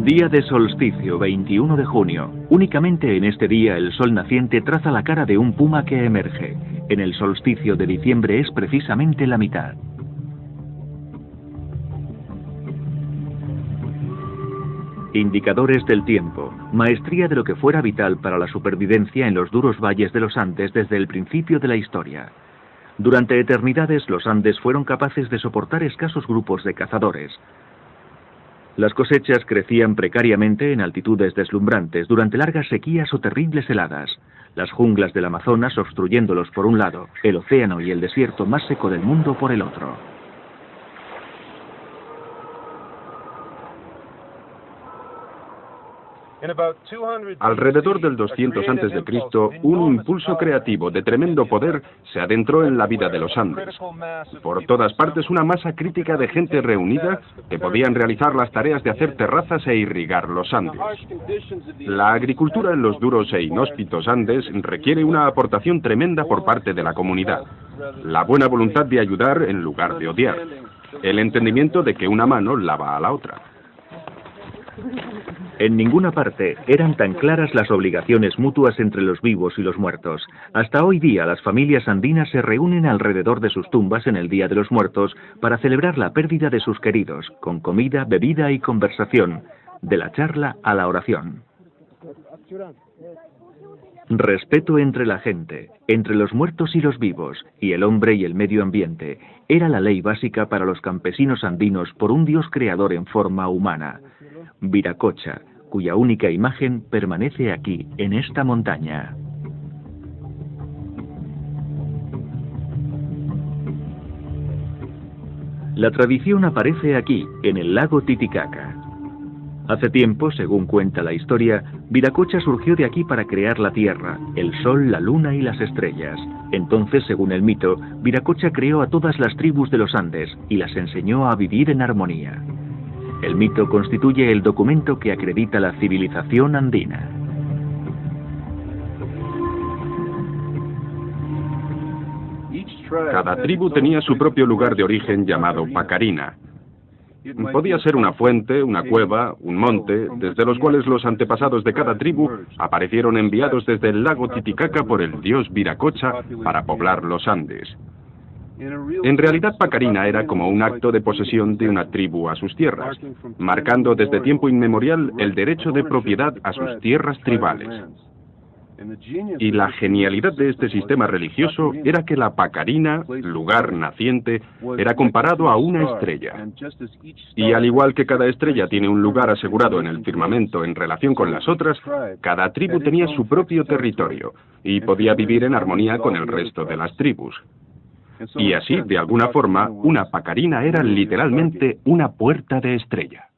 Día de solsticio, 21 de junio. Únicamente en este día el sol naciente traza la cara de un puma que emerge. En el solsticio de diciembre es precisamente la mitad. Indicadores del tiempo. Maestría de lo que fuera vital para la supervivencia en los duros valles de los Andes desde el principio de la historia. Durante eternidades los Andes fueron capaces de soportar escasos grupos de cazadores. Las cosechas crecían precariamente en altitudes deslumbrantes durante largas sequías o terribles heladas. Las junglas del Amazonas obstruyéndolos por un lado, el océano y el desierto más seco del mundo por el otro. Alrededor del 200 a.C., un impulso creativo de tremendo poder se adentró en la vida de los Andes. Por todas partes una masa crítica de gente reunida que podían realizar las tareas de hacer terrazas e irrigar los Andes. La agricultura en los duros e inhóspitos Andes requiere una aportación tremenda por parte de la comunidad. La buena voluntad de ayudar en lugar de odiar. El entendimiento de que una mano lava a la otra. En ninguna parte eran tan claras las obligaciones mutuas entre los vivos y los muertos. Hasta hoy día las familias andinas se reúnen alrededor de sus tumbas en el Día de los Muertos para celebrar la pérdida de sus queridos, con comida, bebida y conversación, de la charla a la oración. Respeto entre la gente, entre los muertos y los vivos, y el hombre y el medio ambiente, era la ley básica para los campesinos andinos por un Dios creador en forma humana. Viracocha, cuya única imagen permanece aquí, en esta montaña. La tradición aparece aquí, en el lago Titicaca. Hace tiempo, según cuenta la historia, Viracocha surgió de aquí para crear la tierra, el sol, la luna y las estrellas. Entonces, según el mito, Viracocha creó a todas las tribus de los Andes y las enseñó a vivir en armonía. El mito constituye el documento que acredita la civilización andina. Cada tribu tenía su propio lugar de origen llamado Pacarina. Podía ser una fuente, una cueva, un monte, desde los cuales los antepasados de cada tribu aparecieron enviados desde el lago Titicaca por el dios Viracocha para poblar los Andes. En realidad, Pacarina era como un acto de posesión de una tribu a sus tierras, marcando desde tiempo inmemorial el derecho de propiedad a sus tierras tribales. Y la genialidad de este sistema religioso era que la Pacarina, lugar naciente, era comparado a una estrella. Y al igual que cada estrella tiene un lugar asegurado en el firmamento en relación con las otras, cada tribu tenía su propio territorio y podía vivir en armonía con el resto de las tribus. Y así, de alguna forma, una Pacarina era literalmente una puerta de estrella.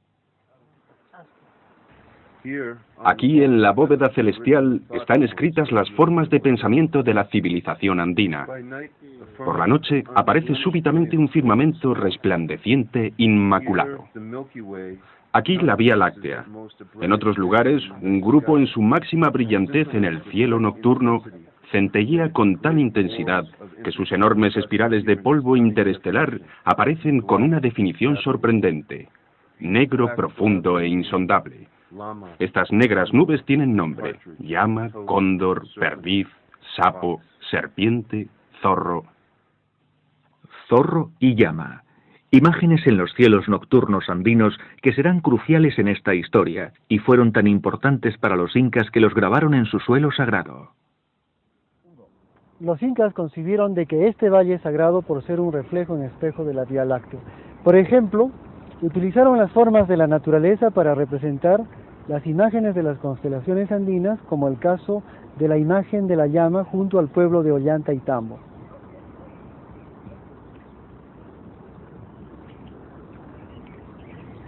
Aquí, en la bóveda celestial, están escritas las formas de pensamiento de la civilización andina. Por la noche, aparece súbitamente un firmamento resplandeciente, inmaculado. Aquí la Vía Láctea. En otros lugares, un grupo en su máxima brillantez en el cielo nocturno centellea con tal intensidad que sus enormes espirales de polvo interestelar aparecen con una definición sorprendente: negro, profundo e insondable. Estas negras nubes tienen nombre: llama, cóndor, perdiz, sapo, serpiente, zorro. Zorro y llama. Imágenes en los cielos nocturnos andinos que serán cruciales en esta historia y fueron tan importantes para los incas que los grabaron en su suelo sagrado. Los incas concibieron de que este valle es sagrado por ser un reflejo en espejo de la Vía Láctea. Por ejemplo, utilizaron las formas de la naturaleza para representar las imágenes de las constelaciones andinas, como el caso de la imagen de la llama junto al pueblo de Ollantaytambo.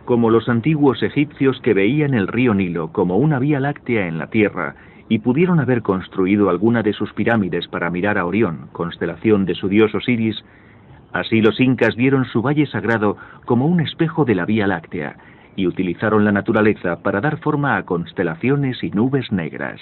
Como los antiguos egipcios que veían el río Nilo como una vía láctea en la tierra y pudieron haber construido alguna de sus pirámides para mirar a Orión, constelación de su dios Osiris, así los incas vieron su valle sagrado como un espejo de la Vía Láctea y utilizaron la naturaleza para dar forma a constelaciones y nubes negras.